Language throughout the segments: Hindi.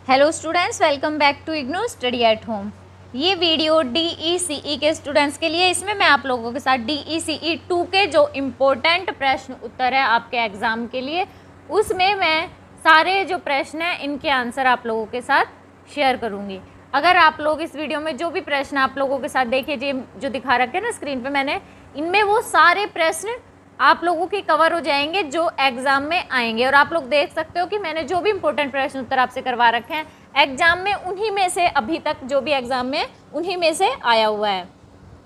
Hello students, welcome back to IGNOU study at home. ये वीडियो DECE के स्टूडेंट्स के लिए, इसमें मैं आप लोगों के साथ DECE 2 के जो इम्पोर्टेंट प्रश्न उत्तर है आपके एग्ज़ाम के लिए, उसमें मैं सारे जो प्रश्न हैं इनके आंसर आप लोगों के साथ शेयर करूँगी। अगर आप लोग इस वीडियो में जो भी प्रश्न आप लोगों के साथ देखिए, जो दिखा रखे हैं ना स्क्रीन पे मैंने, इनमें वो सारे प्रश्न आप लोगों की कवर हो जाएंगे जो एग्ज़ाम में आएंगे। और आप लोग देख सकते हो कि मैंने जो भी इंपॉर्टेंट प्रश्न उत्तर आपसे करवा रखे हैं एग्ज़ाम में, उन्हीं में से अभी तक जो भी एग्ज़ाम में उन्हीं में से आया हुआ है।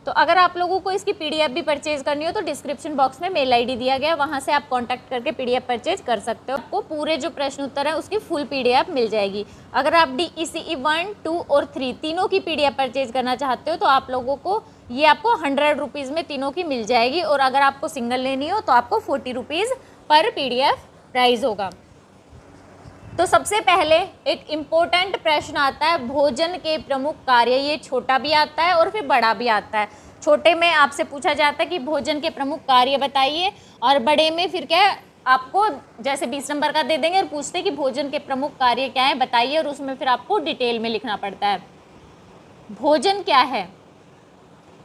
तो अगर आप लोगों को इसकी PDF भी परचेज करनी हो तो डिस्क्रिप्शन बॉक्स में मेल ID दिया गया है, वहाँ से आप कॉन्टैक्ट करके PDF परचेज कर सकते हो। आपको पूरे जो प्रश्न उत्तर है उसकी फुल PDF मिल जाएगी। अगर आप DECE 1, 2 और 3 तीनों की PDF परचेज करना चाहते हो तो आप लोगों को ये आपको 100 रुपीज़ में तीनों की मिल जाएगी। और अगर आपको सिंगल लेनी हो तो आपको 40 रुपीज़ पर PDF प्राइस होगा। तो सबसे पहले एक इम्पोर्टेंट प्रश्न आता है, भोजन के प्रमुख कार्य। ये छोटा भी आता है और फिर बड़ा भी आता है। छोटे में आपसे पूछा जाता है कि भोजन के प्रमुख कार्य बताइए, और बड़े में फिर क्या है, आपको जैसे 20 नंबर का दे देंगे और पूछते हैं कि भोजन के प्रमुख कार्य क्या है बताइए, और उसमें फिर आपको डिटेल में लिखना पड़ता है। भोजन क्या है?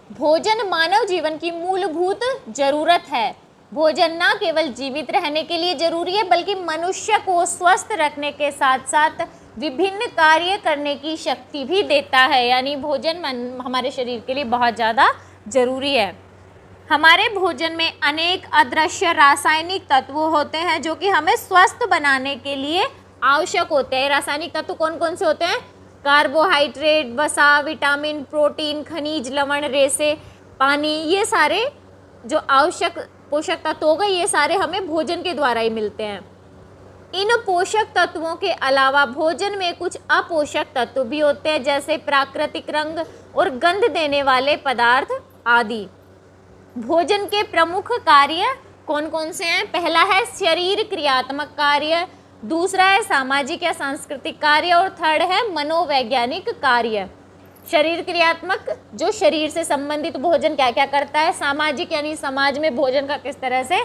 भोजन मानव जीवन की मूलभूत जरूरत है। भोजन ना केवल जीवित रहने के लिए जरूरी है, बल्कि मनुष्य को स्वस्थ रखने के साथ साथ विभिन्न कार्य करने की शक्ति भी देता है। यानी भोजन हमारे शरीर के लिए बहुत ज़्यादा जरूरी है। हमारे भोजन में अनेक अदृश्य रासायनिक तत्व होते हैं जो कि हमें स्वस्थ बनाने के लिए आवश्यक होते हैं। रासायनिक तत्व कौन कौन से होते हैं? कार्बोहाइड्रेट, वसा, विटामिन, प्रोटीन, खनिज, लवण, रेसे, पानी, ये सारे जो आवश्यक पोषक तत्व हो गए, ये सारे हमें भोजन के द्वारा ही मिलते हैं। इन पोषक तत्वों के अलावा भोजन में कुछ अपोषक तत्व भी होते हैं, जैसे प्राकृतिक रंग और गंध देने वाले पदार्थ आदि। भोजन के प्रमुख कार्य कौन कौन से हैं? पहला है शरीर क्रियात्मक कार्य, दूसरा है सामाजिक या सांस्कृतिक कार्य, और थर्ड है मनोवैज्ञानिक कार्य। शरीर क्रियात्मक, जो शरीर से संबंधित भोजन क्या क्या करता है। सामाजिक यानी समाज में भोजन का किस तरह से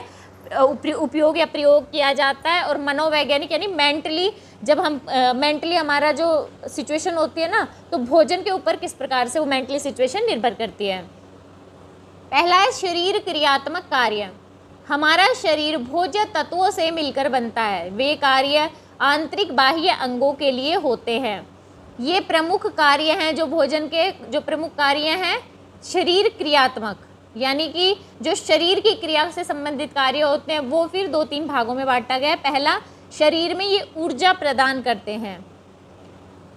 उपयोग या प्रयोग किया जाता है। और मनोवैज्ञानिक यानी मेंटली, जब हम मेंटली हमारा जो सिचुएशन होती है ना, तो भोजन के ऊपर किस प्रकार से वो मेंटली सिचुएशन निर्भर करती है। पहला है शरीर क्रियात्मक कार्य। हमारा शरीर भोज्य तत्वों से मिलकर बनता है। वे कार्य आंतरिक बाह्य अंगों के लिए होते हैं। ये प्रमुख कार्य हैं जो भोजन के जो प्रमुख कार्य हैं शरीर क्रियात्मक, यानी कि जो शरीर की क्रिया से संबंधित कार्य होते हैं वो फिर 2-3 भागों में बांटा गया है। पहला, शरीर में ये ऊर्जा प्रदान करते हैं।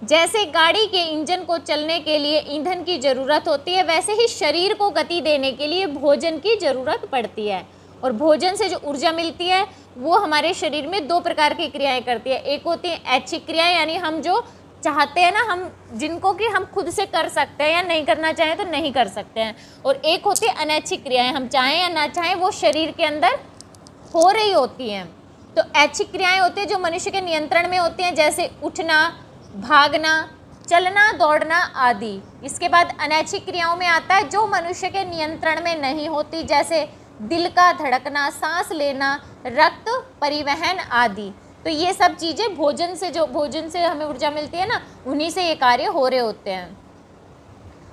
जैसे गाड़ी के इंजन को चलने के लिए ईंधन की ज़रूरत होती है, वैसे ही शरीर को गति देने के लिए भोजन की ज़रूरत पड़ती है। और भोजन से जो ऊर्जा मिलती है वो हमारे शरीर में 2 प्रकार की क्रियाएं करती है। एक होती है ऐच्छिक क्रियाएं, यानी हम जो चाहते हैं ना, हम जिनको कि हम खुद से कर सकते हैं या नहीं करना चाहें तो नहीं कर सकते हैं। और एक होती है अनैच्छिक क्रियाएं, हम चाहें या ना चाहें वो शरीर के अंदर हो रही होती हैं। तो ऐच्छिक क्रियाएं होती हैं जो मनुष्य के नियंत्रण में होती हैं, जैसे उठना, भागना, चलना, दौड़ना आदि। इसके बाद अनैच्छिक क्रियाओं में आता है जो मनुष्य के नियंत्रण में नहीं होती, जैसे दिल का धड़कना, सांस लेना, रक्त परिवहन आदि। तो ये सब चीज़ें भोजन से हमें ऊर्जा मिलती है ना, उन्हीं से ये कार्य हो रहे होते हैं।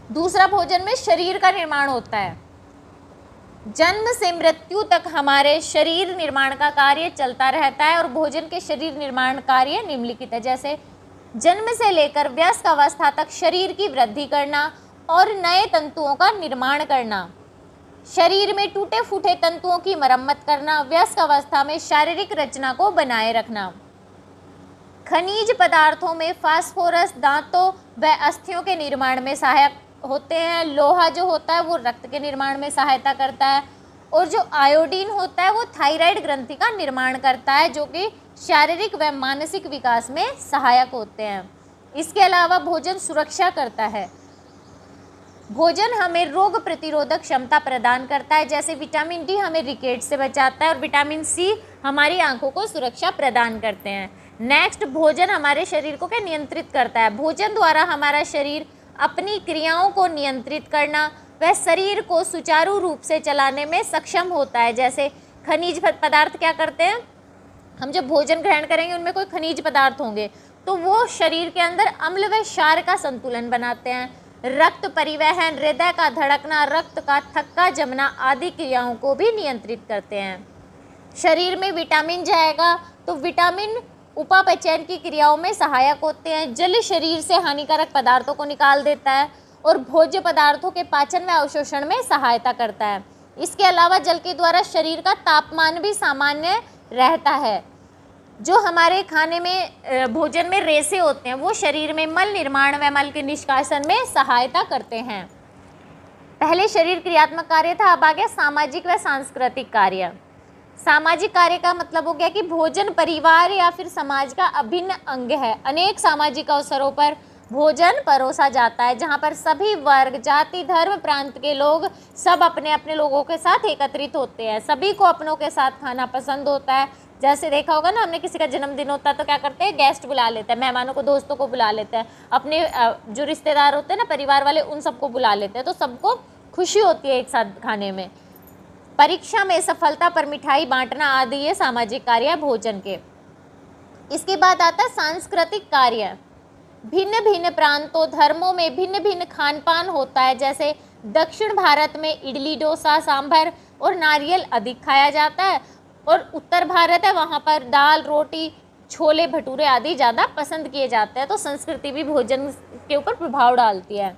दूसरा, भोजन में शरीर का निर्माण होता है। जन्म से मृत्यु तक हमारे शरीर निर्माण का कार्य चलता रहता है, और भोजन के शरीर निर्माण कार्य निम्नलिखित है। जैसे जन्म से लेकर वयस्क अवस्था तक शरीर की वृद्धि करना और नए तंतुओं का निर्माण करना, शरीर में टूटे फूटे तंतुओं की मरम्मत करना, वयस्क अवस्था में शारीरिक रचना को बनाए रखना। खनिज पदार्थों में फास्फोरस दांतों व अस्थियों के निर्माण में सहायक होते हैं। लोहा जो होता है वो रक्त के निर्माण में सहायता करता है, और जो आयोडीन होता है वो थायराइड ग्रंथि का निर्माण करता है, जो कि शारीरिक व मानसिक विकास में सहायक होते हैं। इसके अलावा भोजन सुरक्षा करता है। भोजन हमें रोग प्रतिरोधक क्षमता प्रदान करता है, जैसे विटामिन डी हमें रिकेट से बचाता है, और विटामिन सी हमारी आंखों को सुरक्षा प्रदान करते हैं। नेक्स्ट, भोजन हमारे शरीर को क्या नियंत्रित करता है। भोजन द्वारा हमारा शरीर अपनी क्रियाओं को नियंत्रित करना व शरीर को सुचारू रूप से चलाने में सक्षम होता है। जैसे खनिज पदार्थ क्या करते हैं, हम जब भोजन ग्रहण करेंगे उनमें कोई खनिज पदार्थ होंगे, तो वो शरीर के अंदर अम्ल व क्षार का संतुलन बनाते हैं। रक्त परिवहन, हृदय का धड़कना, रक्त का थक्का जमना आदि क्रियाओं को भी नियंत्रित करते हैं। शरीर में विटामिन जाएगा तो विटामिन उपापचयन की क्रियाओं में सहायक होते हैं। जल शरीर से हानिकारक पदार्थों को निकाल देता है और भोज्य पदार्थों के पाचन व अवशोषण में सहायता करता है। इसके अलावा जल के द्वारा शरीर का तापमान भी सामान्य रहता है। जो हमारे खाने में भोजन में रेसे होते हैं वो शरीर में मल निर्माण व मल के निष्कासन में सहायता करते हैं। पहले शरीर क्रियात्मक कार्य था, अब आ गया सामाजिक व सांस्कृतिक कार्य। सामाजिक कार्य का मतलब हो गया कि भोजन परिवार या फिर समाज का अभिन्न अंग है। अनेक सामाजिक अवसरों पर भोजन परोसा जाता है जहाँ पर सभी वर्ग, जाति, धर्म, प्रांत के लोग सब अपने अपने लोगों के साथ एकत्रित होते हैं। सभी को अपनों के साथ खाना पसंद होता है। जैसे देखा होगा ना, हमने किसी का जन्मदिन होता है तो क्या करते हैं, गेस्ट बुला लेते हैं, मेहमानों को, दोस्तों को बुला लेते हैं, अपने जो रिश्तेदार होते हैं ना, परिवार वाले, उन सबको बुला लेते हैं, तो सबको खुशी होती है एक साथ खाने में। परीक्षा में सफलता पर मिठाई बांटना आदि ये सामाजिक कार्य है भोजन के। इसके बाद आता है सांस्कृतिक कार्य। भिन्न भिन्न प्रांतों, धर्मों में भिन्न भिन्न खान पान होता है। जैसे दक्षिण भारत में इडली, डोसा, सांभर और नारियल अधिक खाया जाता है, और उत्तर भारत है वहाँ पर दाल, रोटी, छोले भटूरे आदि ज़्यादा पसंद किए जाते हैं। तो संस्कृति भी भोजन के ऊपर प्रभाव डालती है।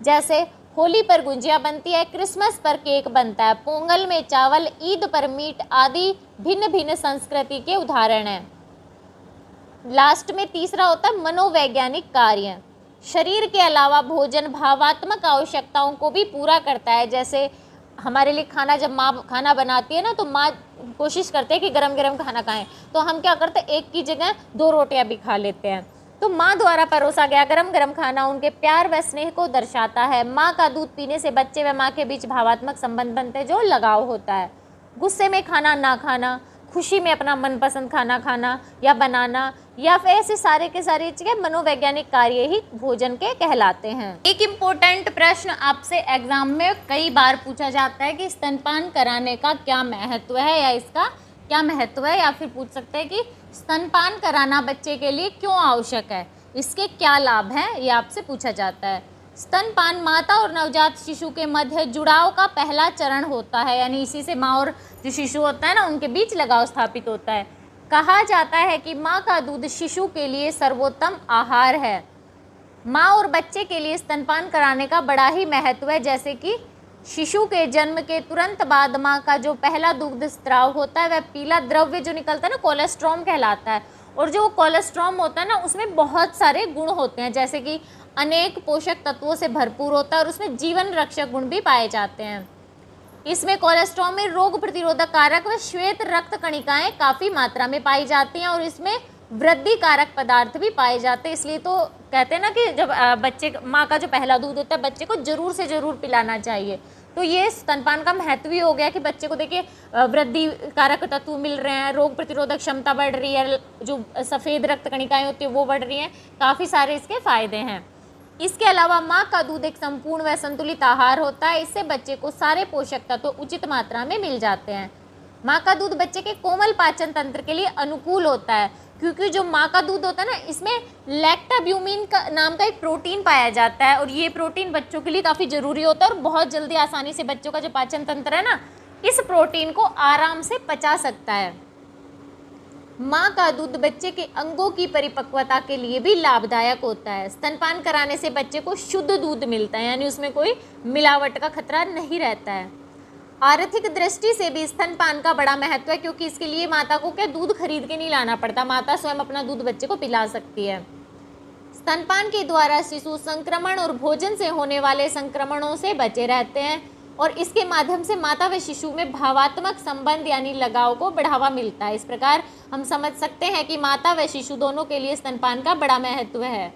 जैसे होली पर गुंजिया बनती है, क्रिसमस पर केक बनता है, पोंगल में चावल, ईद पर मीट आदि भिन्न भिन्न संस्कृति के उदाहरण हैं। लास्ट में तीसरा होता है मनोवैज्ञानिक कार्य। शरीर के अलावा भोजन भावात्मक आवश्यकताओं को भी पूरा करता है। जैसे हमारे लिए खाना, जब माँ खाना बनाती है ना, तो माँ कोशिश करते हैं कि गरम गरम खाना खाएं, तो हम क्या करते हैं, एक की जगह 2 रोटियां भी खा लेते हैं। तो माँ द्वारा परोसा गया गरम गरम खाना उनके प्यार व स्नेह को दर्शाता है। माँ का दूध पीने से बच्चे व माँ के बीच भावात्मक संबंध बनते हैं, जो लगाव होता है। गुस्से में खाना ना खाना, खुशी में अपना मनपसंद खाना खाना या बनाना, या फिर ऐसे सारे के सारे चीज़ें मनोवैज्ञानिक कार्य ही भोजन के कहलाते हैं। एक इम्पोर्टेंट प्रश्न आपसे एग्जाम में कई बार पूछा जाता है कि स्तनपान कराने का क्या महत्व है, या इसका क्या महत्व है, या फिर पूछ सकते हैं कि स्तनपान कराना बच्चे के लिए क्यों आवश्यक है, इसके क्या लाभ हैं, ये आपसे पूछा जाता है। स्तनपान माता और नवजात शिशु के मध्य जुड़ाव का पहला चरण होता है, यानी इसी से माँ और जो शिशु होता है ना, उनके बीच लगाव स्थापित होता है। कहा जाता है कि माँ का दूध शिशु के लिए सर्वोत्तम आहार है। माँ और बच्चे के लिए स्तनपान कराने का बड़ा ही महत्व है। जैसे कि शिशु के जन्म के तुरंत बाद माँ का जो पहला दुग्ध स्त्राव होता है, वह पीला द्रव्य जो निकलता है ना, कोलेस्ट्रॉम कहलाता है। और जो कोलेस्ट्रॉम होता है ना, उसमें बहुत सारे गुण होते हैं, जैसे कि अनेक पोषक तत्वों से भरपूर होता है और उसमें जीवन रक्षक गुण भी पाए जाते हैं। इसमें कोलेस्ट्रॉल में रोग प्रतिरोधक कारक व श्वेत रक्त कणिकाएं काफ़ी मात्रा में पाई जाती हैं, और इसमें वृद्धि कारक पदार्थ भी पाए जाते हैं। इसलिए तो कहते हैं ना कि जब बच्चे, माँ का जो पहला दूध होता है, बच्चे को ज़रूर से ज़रूर पिलाना चाहिए। तो ये स्तनपान का महत्व ही हो गया कि बच्चे को देखिए वृद्धि कारक तत्व मिल रहे हैं, रोग प्रतिरोधक क्षमता बढ़ रही है, जो सफ़ेद रक्त कणिकाएँ होती है वो बढ़ रही हैं, काफ़ी सारे इसके फ़ायदे हैं। इसके अलावा माँ का दूध एक संपूर्ण व संतुलित आहार होता है। इससे बच्चे को सारे पोषक तत्व उचित मात्रा में मिल जाते हैं। माँ का दूध बच्चे के कोमल पाचन तंत्र के लिए अनुकूल होता है, क्योंकि जो माँ का दूध होता है ना, इसमें लैक्टाब्यूमिन का नाम का एक प्रोटीन पाया जाता है, और ये प्रोटीन बच्चों के लिए काफ़ी ज़रूरी होता है, और बहुत जल्दी आसानी से बच्चों का जो पाचन तंत्र है ना, इस प्रोटीन को आराम से पचा सकता है। माँ का दूध बच्चे के अंगों की परिपक्वता के लिए भी लाभदायक होता है। स्तनपान कराने से बच्चे को शुद्ध दूध मिलता है, यानी उसमें कोई मिलावट का खतरा नहीं रहता है। आर्थिक दृष्टि से भी स्तनपान का बड़ा महत्व है, क्योंकि इसके लिए माता को क्या दूध खरीद के नहीं लाना पड़ता, माता स्वयं अपना दूध बच्चे को पिला सकती है। स्तनपान के द्वारा शिशु संक्रमण और भोजन से होने वाले संक्रमणों से बचे रहते हैं, और इसके माध्यम से माता व शिशु में भावात्मक संबंध यानी लगाव को बढ़ावा मिलता है। इस प्रकार हम समझ सकते हैं कि माता व शिशु दोनों के लिए स्तनपान का बड़ा महत्व है।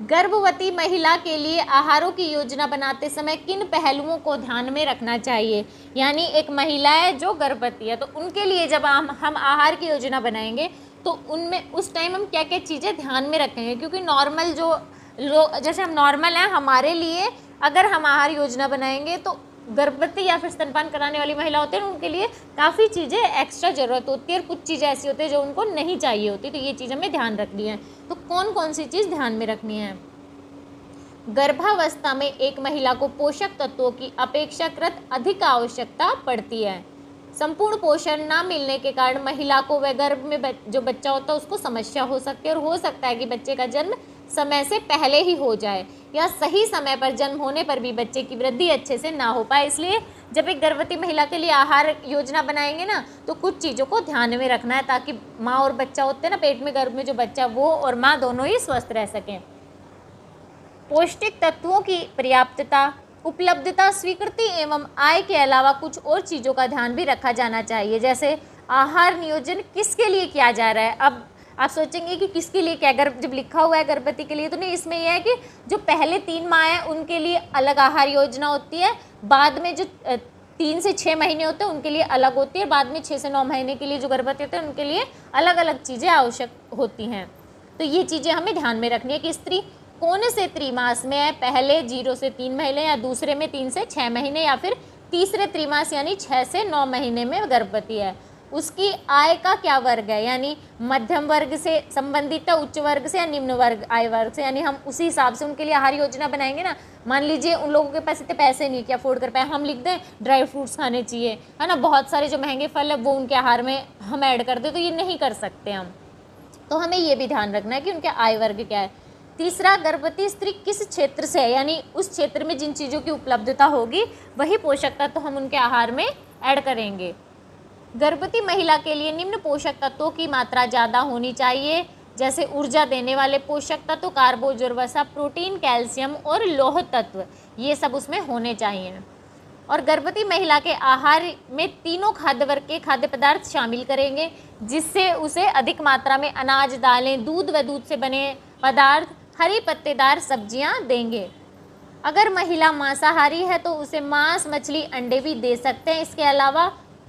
गर्भवती महिला के लिए आहारों की योजना बनाते समय किन पहलुओं को ध्यान में रखना चाहिए, यानी एक महिला है जो गर्भवती है, तो उनके लिए जब हम आहार की योजना बनाएंगे तो उनमें उस टाइम हम क्या क्या चीज़ें ध्यान में रखेंगे, क्योंकि नॉर्मल जो लोग, जैसे हम नॉर्मल हैं, हमारे लिए अगर हम आहार योजना बनाएंगे तो गर्भवती या फिर स्तनपान कराने वाली महिला होते हैं उनके लिए काफ़ी चीज़ें एक्स्ट्रा ज़रूरत होती है और कुछ चीज़ें ऐसी होती है जो उनको नहीं चाहिए होती, तो ये चीज़ हमें ध्यान रखनी है। तो कौन कौन सी चीज़ ध्यान में रखनी है? गर्भावस्था में एक महिला को पोषक तत्वों की अपेक्षाकृत अधिक आवश्यकता पड़ती है। संपूर्ण पोषण ना मिलने के कारण महिला को वह गर्भ में जो बच्चा होता है उसको समस्या हो सकती है और हो सकता है कि बच्चे का जन्म समय से पहले ही हो जाए या सही समय पर जन्म होने पर भी बच्चे की वृद्धि अच्छे से ना हो पाए। इसलिए जब एक गर्भवती महिला के लिए आहार योजना बनाएंगे ना तो कुछ चीज़ों को ध्यान में रखना है ताकि माँ और बच्चा होते हैं ना, पेट में गर्भ में जो बच्चा वो और माँ दोनों ही स्वस्थ रह सकें। पौष्टिक तत्वों की पर्याप्तता, उपलब्धता, स्वीकृति एवं आय के अलावा कुछ और चीज़ों का ध्यान भी रखा जाना चाहिए, जैसे आहार नियोजन किसके लिए किया जा रहा है। अब आप सोचेंगे कि किसके लिए क्या, जब लिखा हुआ है गर्भवती के लिए तो नहीं, इसमें यह है कि जो पहले 3 माह हैं उनके लिए अलग आहार योजना होती है, बाद में जो 3 से 6 महीने होते हैं उनके लिए अलग होती है, बाद में 6 से 9 महीने के लिए जो गर्भवती होते हैं उनके लिए अलग अलग चीज़ें आवश्यक होती हैं। तो ये चीज़ें हमें ध्यान में रखनी है कि स्त्री कौन से त्रिमास में है, पहले 0 से 3 महीने या दूसरे में 3 से 6 महीने या फिर तीसरे त्रिमास यानी 6 से 9 महीने में गर्भवती है। उसकी आय का क्या वर्ग है, यानी मध्यम वर्ग से संबंधित है, उच्च वर्ग से या निम्न वर्ग आय वर्ग से, यानी हम उसी हिसाब से उनके लिए आहार योजना बनाएंगे ना। मान लीजिए उन लोगों के पास इतने पैसे नहीं कि अफोर्ड कर पाए, हम लिख दें ड्राई फ्रूट्स खाने चाहिए, है ना, बहुत सारे जो महंगे फल है वो उनके आहार में हम ऐड कर दें, तो ये नहीं कर सकते हम। तो हमें ये भी ध्यान रखना है कि उनके आय वर्ग क्या है। तीसरा, गर्भवती स्त्री किस क्षेत्र से है, यानी उस क्षेत्र में जिन चीज़ों की उपलब्धता होगी वही पोषक तत्व हम उनके आहार में ऐड करेंगे। गर्भवती महिला के लिए निम्न पोषक तत्वों की मात्रा ज़्यादा होनी चाहिए, जैसे ऊर्जा देने वाले पोषक तत्व, कार्बोजोर वसा, प्रोटीन, कैल्शियम और लौह तत्व, ये सब उसमें होने चाहिए। और गर्भवती महिला के आहार में तीनों खाद्य वर्ग के खाद्य पदार्थ शामिल करेंगे, जिससे उसे अधिक मात्रा में अनाज, दालें, दूध व दूध से बने पदार्थ, हरी पत्तेदार सब्जियां देंगे। अगर महिला मांसाहारी है तो उसे मांस, मछली, अंडे भी दे सकते हैं। इसके अलावा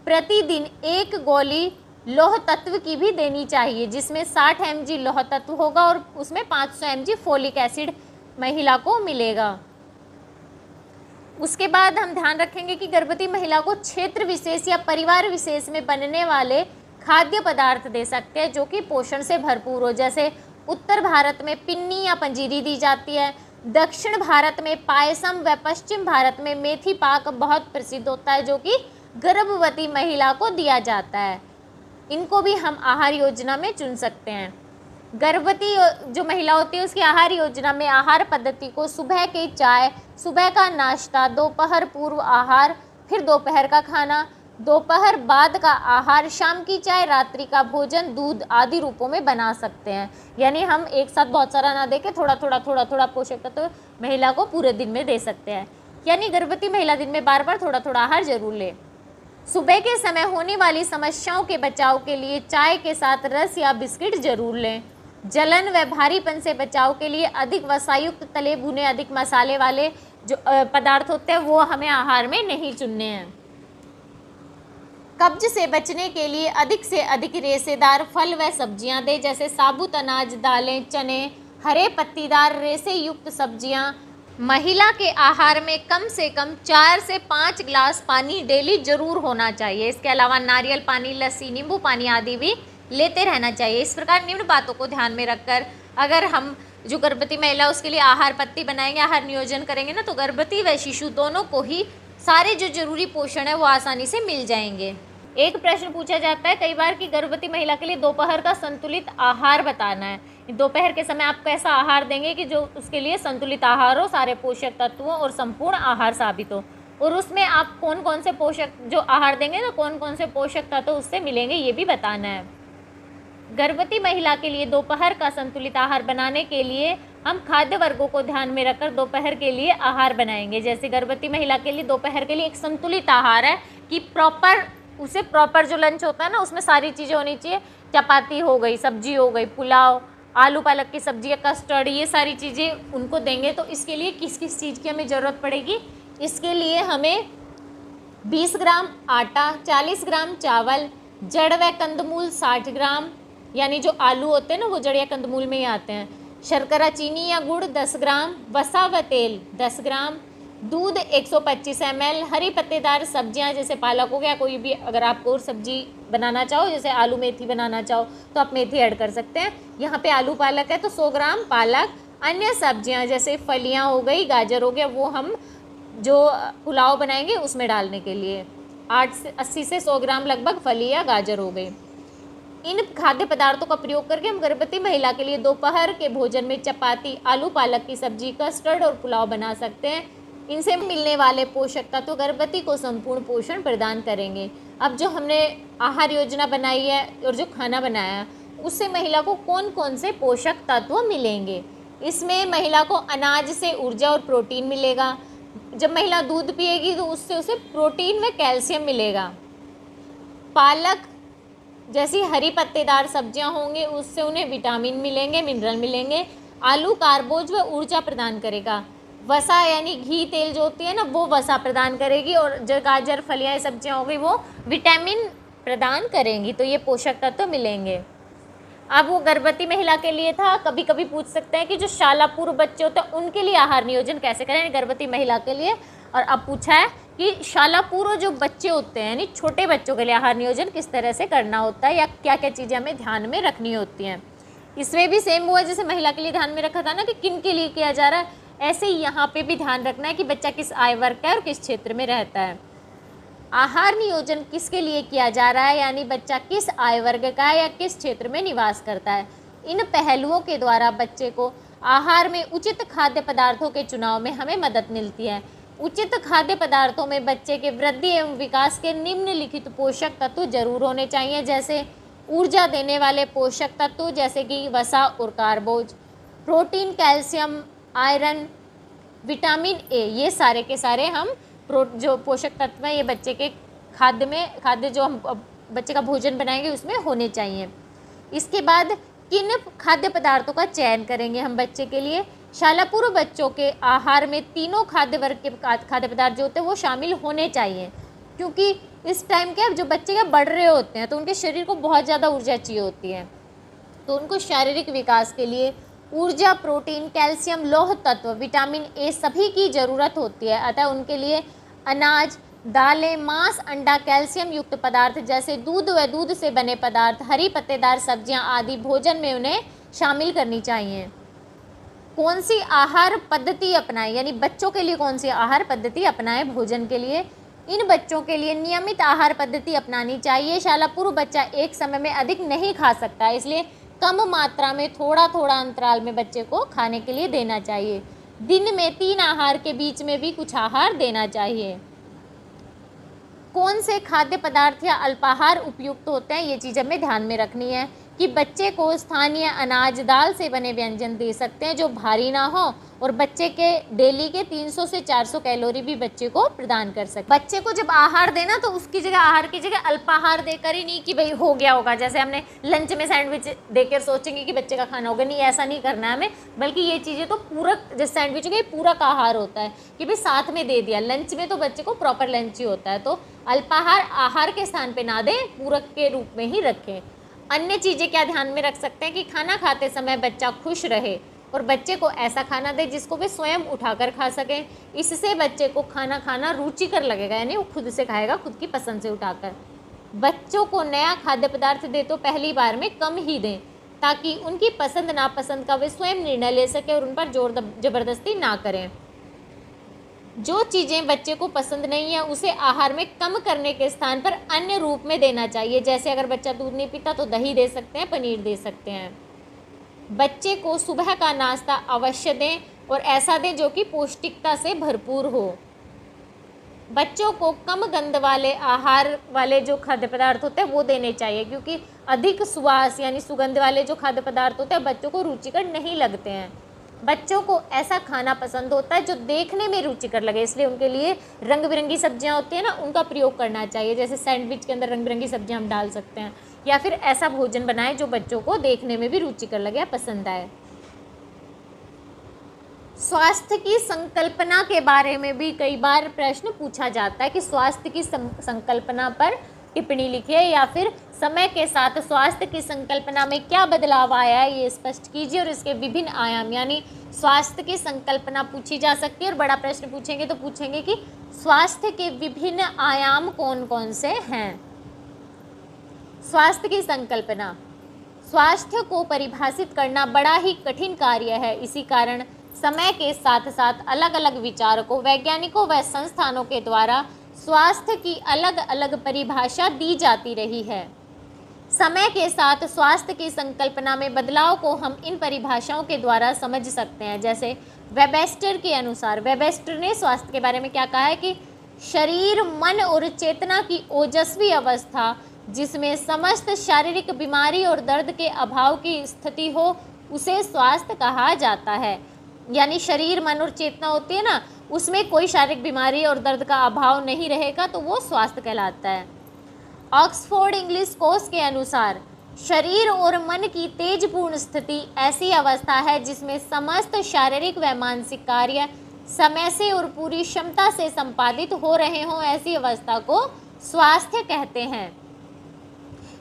प्रतिदिन 1 गोली लौह तत्व की भी देनी चाहिए, जिसमें 60 mg लौह तत्व होगा और उसमें 500 mg फोलिक एसिड महिला को मिलेगा। उसके बाद हम ध्यान रखेंगे कि गर्भवती महिला को क्षेत्र विशेष या परिवार विशेष में बनने वाले खाद्य पदार्थ दे सकते हैं जो कि पोषण से भरपूर हो, जैसे उत्तर भारत में पिन्नी या पंजीरी दी जाती है, दक्षिण भारत में पायसम व पश्चिम भारत में मेथी पाक बहुत प्रसिद्ध होता है जो कि गर्भवती महिला को दिया जाता है। इनको भी हम आहार योजना में चुन सकते हैं। गर्भवती जो महिला होती है उसकी आहार योजना में आहार पद्धति को सुबह की चाय, सुबह का नाश्ता, दोपहर पूर्व आहार, फिर दोपहर का खाना, दोपहर बाद का आहार, शाम की चाय, रात्रि का भोजन, दूध आदि रूपों में बना सकते हैं। यानी हम एक साथ बहुत सारा ना देके थोड़ा थोड़ा पोषक तत्व महिला को पूरे दिन में दे सकते हैं। यानी गर्भवती महिला दिन में बार बार थोड़ा थोड़ा आहार जरूर ले। सुबह के समय होने वाली समस्याओं के बचाव के लिए चाय के साथ रस या बिस्किट जरूर लें। जलन व भारीपन से बचाव के लिए अधिक वसायुक्त, तले भुने, अधिक मसाले वाले जो पदार्थ होते हैं वो हमें आहार में नहीं चुनने हैं। कब्ज से बचने के लिए अधिक से अधिक रेशेदार फल व सब्जियां दें, जैसे साबुत अनाज, दालें, चने, हरे पत्तीदार रेशे युक्त सब्जियां। महिला के आहार में कम से कम 4 से 5 गिलास पानी डेली जरूर होना चाहिए। इसके अलावा नारियल पानी, लस्सी, नींबू पानी आदि भी लेते रहना चाहिए। इस प्रकार निम्न बातों को ध्यान में रखकर अगर हम जो गर्भवती महिला उसके लिए आहार पत्ती बनाएंगे, आहार नियोजन करेंगे ना, तो गर्भवती व शिशु दोनों को ही सारे जो जरूरी पोषण है वो आसानी से मिल जाएंगे। एक प्रश्न पूछा जाता है कई बार कि गर्भवती महिला के लिए दोपहर का संतुलित आहार बताना है। दोपहर के समय आप कैसा आहार देंगे कि जो उसके लिए संतुलित आहार हो, सारे पोषक तत्वों और संपूर्ण आहार साबित हो, और उसमें आप कौन कौन से पोषक जो आहार देंगे ना, कौन कौन से पोषक तत्व उससे मिलेंगे ये भी बताना है। गर्भवती महिला के लिए दोपहर का संतुलित आहार बनाने के लिए हम खाद्य वर्गों को ध्यान में रखकर दोपहर के लिए आहार बनाएंगे। जैसे गर्भवती महिला के लिए दोपहर के लिए एक संतुलित आहार है कि प्रॉपर जो लंच होता है ना उसमें सारी चीज़ें होनी चाहिए। चपाती हो गई, सब्जी हो गई, पुलाव, आलू पालक की सब्जी या कस्टर्ड, ये सारी चीज़ें उनको देंगे। तो इसके लिए किस किस चीज़ की हमें ज़रूरत पड़ेगी? इसके लिए हमें 20 ग्राम आटा, 40 ग्राम चावल, जड़ व कंदमूल 60 ग्राम, यानी जो आलू होते हैं ना वो जड़ या कंदमूल में ही आते हैं, शर्करा, चीनी या गुड़ 10 ग्राम, वसा व तेल 10 ग्राम, दूध 125 ml, हरी पत्तेदार सब्जियां जैसे पालक हो गया, कोई भी अगर आप और सब्जी बनाना चाहो जैसे आलू मेथी बनाना चाहो तो आप मेथी ऐड कर सकते हैं। यहाँ पे आलू पालक है तो 100 ग्राम पालक। अन्य सब्जियां जैसे फलियां हो गई, गाजर हो गया, वो हम जो पुलाव बनाएंगे उसमें डालने के लिए 80 से 100 ग्राम लगभग फली या गाजर हो गई। इन खाद्य पदार्थों का प्रयोग करके हम गर्भवती महिला के लिए दोपहर के भोजन में चपाती, आलू पालक की सब्जी, कस्टर्ड और पुलाव बना सकते हैं। इनसे मिलने वाले पोषक तत्व गर्भवती को संपूर्ण पोषण प्रदान करेंगे। अब जो हमने आहार योजना बनाई है और जो खाना बनाया है उससे महिला को कौन कौन से पोषक तत्व मिलेंगे। इसमें महिला को अनाज से ऊर्जा और प्रोटीन मिलेगा। जब महिला दूध पिएगी तो उससे उसे प्रोटीन व कैल्शियम मिलेगा। पालक जैसी हरी पत्तेदार सब्जियां होंगी उससे उन्हें विटामिन मिलेंगे, मिनरल मिलेंगे। आलू कार्बोज व ऊर्जा प्रदान करेगा। वसा यानी घी तेल जो होती है ना वो वसा प्रदान करेगी। और जो गाजर फलियाँ सब्जियां हो गई वो विटामिन प्रदान करेंगी। तो ये पोषक तत्व मिलेंगे। अब वो गर्भवती महिला के लिए था। कभी कभी पूछ सकते हैं कि जो शालापूर्व बच्चे होते हैं उनके लिए आहार नियोजन कैसे करें, गर्भवती महिला के लिए। और अब पूछा है कि शालापूर्व जो बच्चे होते हैं यानी छोटे बच्चों के लिए आहार नियोजन किस तरह से करना होता है या क्या क्या चीज़ें हमें ध्यान में रखनी होती हैं। इसमें भी सेम हुआ जैसे महिला के लिए ध्यान में रखा था ना कि किन के लिए किया जा रहा है, ऐसे ही यहाँ पे भी ध्यान रखना है कि बच्चा किस आय वर्ग का है और किस क्षेत्र में रहता है। आहार नियोजन किसके लिए किया जा रहा है यानी बच्चा किस आय वर्ग का है या किस क्षेत्र में निवास करता है। इन पहलुओं के द्वारा बच्चे को आहार में उचित खाद्य पदार्थों के चुनाव में हमें मदद मिलती है। उचित खाद्य पदार्थों में बच्चे के वृद्धि एवं विकास के निम्नलिखित पोषक तत्व जरूर होने चाहिए, जैसे ऊर्जा देने वाले पोषक तत्व जैसे कि वसा और कार्बोज, protein, calcium, iron, vitamin A, ये सारे के सारे हम जो पोषक तत्व हैं ये बच्चे के खाद्य जो हम बच्चे का भोजन बनाएंगे उसमें होने चाहिए। इसके बाद किन खाद्य पदार्थों का चयन करेंगे हम बच्चे के लिए। शालापूर्व बच्चों के आहार में तीनों खाद्य वर्ग के खाद्य पदार्थ जो होते हैं वो शामिल होने चाहिए, क्योंकि इस टाइम के जो बच्चे क्या बढ़ रहे होते हैं तो उनके शरीर को बहुत ज़्यादा ऊर्जा चाहिए होती है। तो उनको शारीरिक विकास के लिए ऊर्जा, प्रोटीन, कैल्शियम, लौह तत्व, विटामिन ए सभी की ज़रूरत होती है। अतः उनके लिए अनाज, दालें, मांस, अंडा, कैल्शियम युक्त पदार्थ जैसे दूध व दूध से बने पदार्थ, हरी पत्तेदार सब्जियां आदि भोजन में उन्हें शामिल करनी चाहिए। कौन सी आहार पद्धति अपनाएं यानी बच्चों के लिए कौन सी आहार पद्धति अपनाएं भोजन के लिए। इन बच्चों के लिए नियमित आहार पद्धति अपनानी चाहिए। शालापूर्व बच्चा एक समय में अधिक नहीं खा सकता है, इसलिए कम मात्रा में थोड़ा थोड़ा अंतराल में बच्चे को खाने के लिए देना चाहिए। दिन में 3 आहार के बीच में भी कुछ आहार देना चाहिए। कौन से खाद्य पदार्थ या अल्पाहार उपयुक्त होते हैं ये चीज़ हमें ध्यान में रखनी है कि बच्चे को स्थानीय अनाज, दाल से बने व्यंजन दे सकते हैं जो भारी ना हो और बच्चे के डेली के 300 से 400 कैलोरी भी बच्चे को प्रदान कर सकते। बच्चे को जब आहार देना तो उसकी जगह आहार की जगह अल्पाहार देकर ही नहीं कि भाई हो गया होगा, जैसे हमने लंच में सैंडविच देकर सोचेंगे कि बच्चे का खाना होगा, नहीं ऐसा नहीं करना है हमें, बल्कि ये चीज़ें तो पूरक, जैसे सैंडविच हो गया पूरक आहार होता है कि भाई साथ में दे दिया। लंच में तो बच्चे को प्रॉपर लंच ही होता है, तो अल्पाहार आहार के स्थान पर ना दें, पूरक के रूप में ही रखें। अन्य चीज़ें क्या ध्यान में रख सकते हैं कि खाना खाते समय बच्चा खुश रहे और बच्चे को ऐसा खाना दे जिसको वे स्वयं उठाकर खा सकें। इससे बच्चे को खाना खाना रुचिकर लगेगा, यानी वो खुद से खाएगा, खुद की पसंद से उठाकर। बच्चों को नया खाद्य पदार्थ दे तो पहली बार में कम ही दें ताकि उनकी पसंद नापसंद का वे स्वयं निर्णय ले सकें और उन पर जोर जबरदस्ती ना करें। जो चीज़ें बच्चे को पसंद नहीं है उसे आहार में कम करने के स्थान पर अन्य रूप में देना चाहिए। जैसे अगर बच्चा दूध नहीं पीता तो दही दे सकते हैं, पनीर दे सकते हैं। बच्चे को सुबह का नाश्ता अवश्य दें और ऐसा दें जो कि पौष्टिकता से भरपूर हो। बच्चों को कम गंध वाले आहार वाले जो खाद्य पदार्थ होते हैं वो देने चाहिए, क्योंकि अधिक सुवास यानी सुगंध वाले जो खाद्य पदार्थ होते हैं बच्चों को रुचिकर नहीं लगते हैं। बच्चों को ऐसा खाना पसंद होता है जो देखने में रुचिकर लगे, इसलिए उनके लिए रंग बिरंगी सब्जियां होती हैं ना, उनका प्रयोग करना चाहिए। जैसे सैंडविच के अंदर रंग बिरंगी सब्जियां हम डाल सकते हैं, या फिर ऐसा भोजन बनाएं जो बच्चों को देखने में भी रुचिकर लगे, पसंद आए। स्वास्थ्य की संकल्पना के बारे में भी कई बार प्रश्न पूछा जाता है कि स्वास्थ्य की संकल्पना पर टिप्पणी लिखिए, या फिर समय के साथ स्वास्थ्य की संकल्पना में क्या बदलाव आया है ये स्पष्ट कीजिए। और इसके विभिन्न आयाम, यानी स्वास्थ्य की संकल्पना पूछी जा सकती है और बड़ा प्रश्न पूछेंगे तो पूछेंगे कि स्वास्थ्य के विभिन्न आयाम कौन कौन से हैं। स्वास्थ्य की संकल्पना, स्वास्थ्य को परिभाषित करना बड़ा ही कठिन कार्य है। इसी कारण समय के साथ साथ अलग अलग विचारकों, वैज्ञानिकों व संस्थानों के द्वारा स्वास्थ्य की अलग अलग परिभाषा दी जाती रही है। समय के साथ स्वास्थ्य की संकल्पना में बदलाव को हम इन परिभाषाओं के द्वारा समझ सकते हैं। जैसे वेबस्टर के अनुसार, वेबस्टर ने स्वास्थ्य के बारे में क्या कहा है कि शरीर, मन और चेतना की ओजस्वी अवस्था जिसमें समस्त शारीरिक बीमारी और दर्द के अभाव की स्थिति हो, उसे स्वास्थ्य कहा जाता है। यानी शरीर, मन और चेतना होती है ना, उसमें कोई शारीरिक बीमारी और दर्द का अभाव नहीं रहेगा तो वो स्वास्थ्य कहलाता है। ऑक्सफोर्ड इंग्लिश कोर्स के अनुसार शरीर और मन की तेजपूर्ण स्थिति ऐसी अवस्था है जिसमें समस्त शारीरिक व मानसिक कार्य समय से और पूरी क्षमता से संपादित हो रहे हों, ऐसी अवस्था को स्वास्थ्य कहते हैं।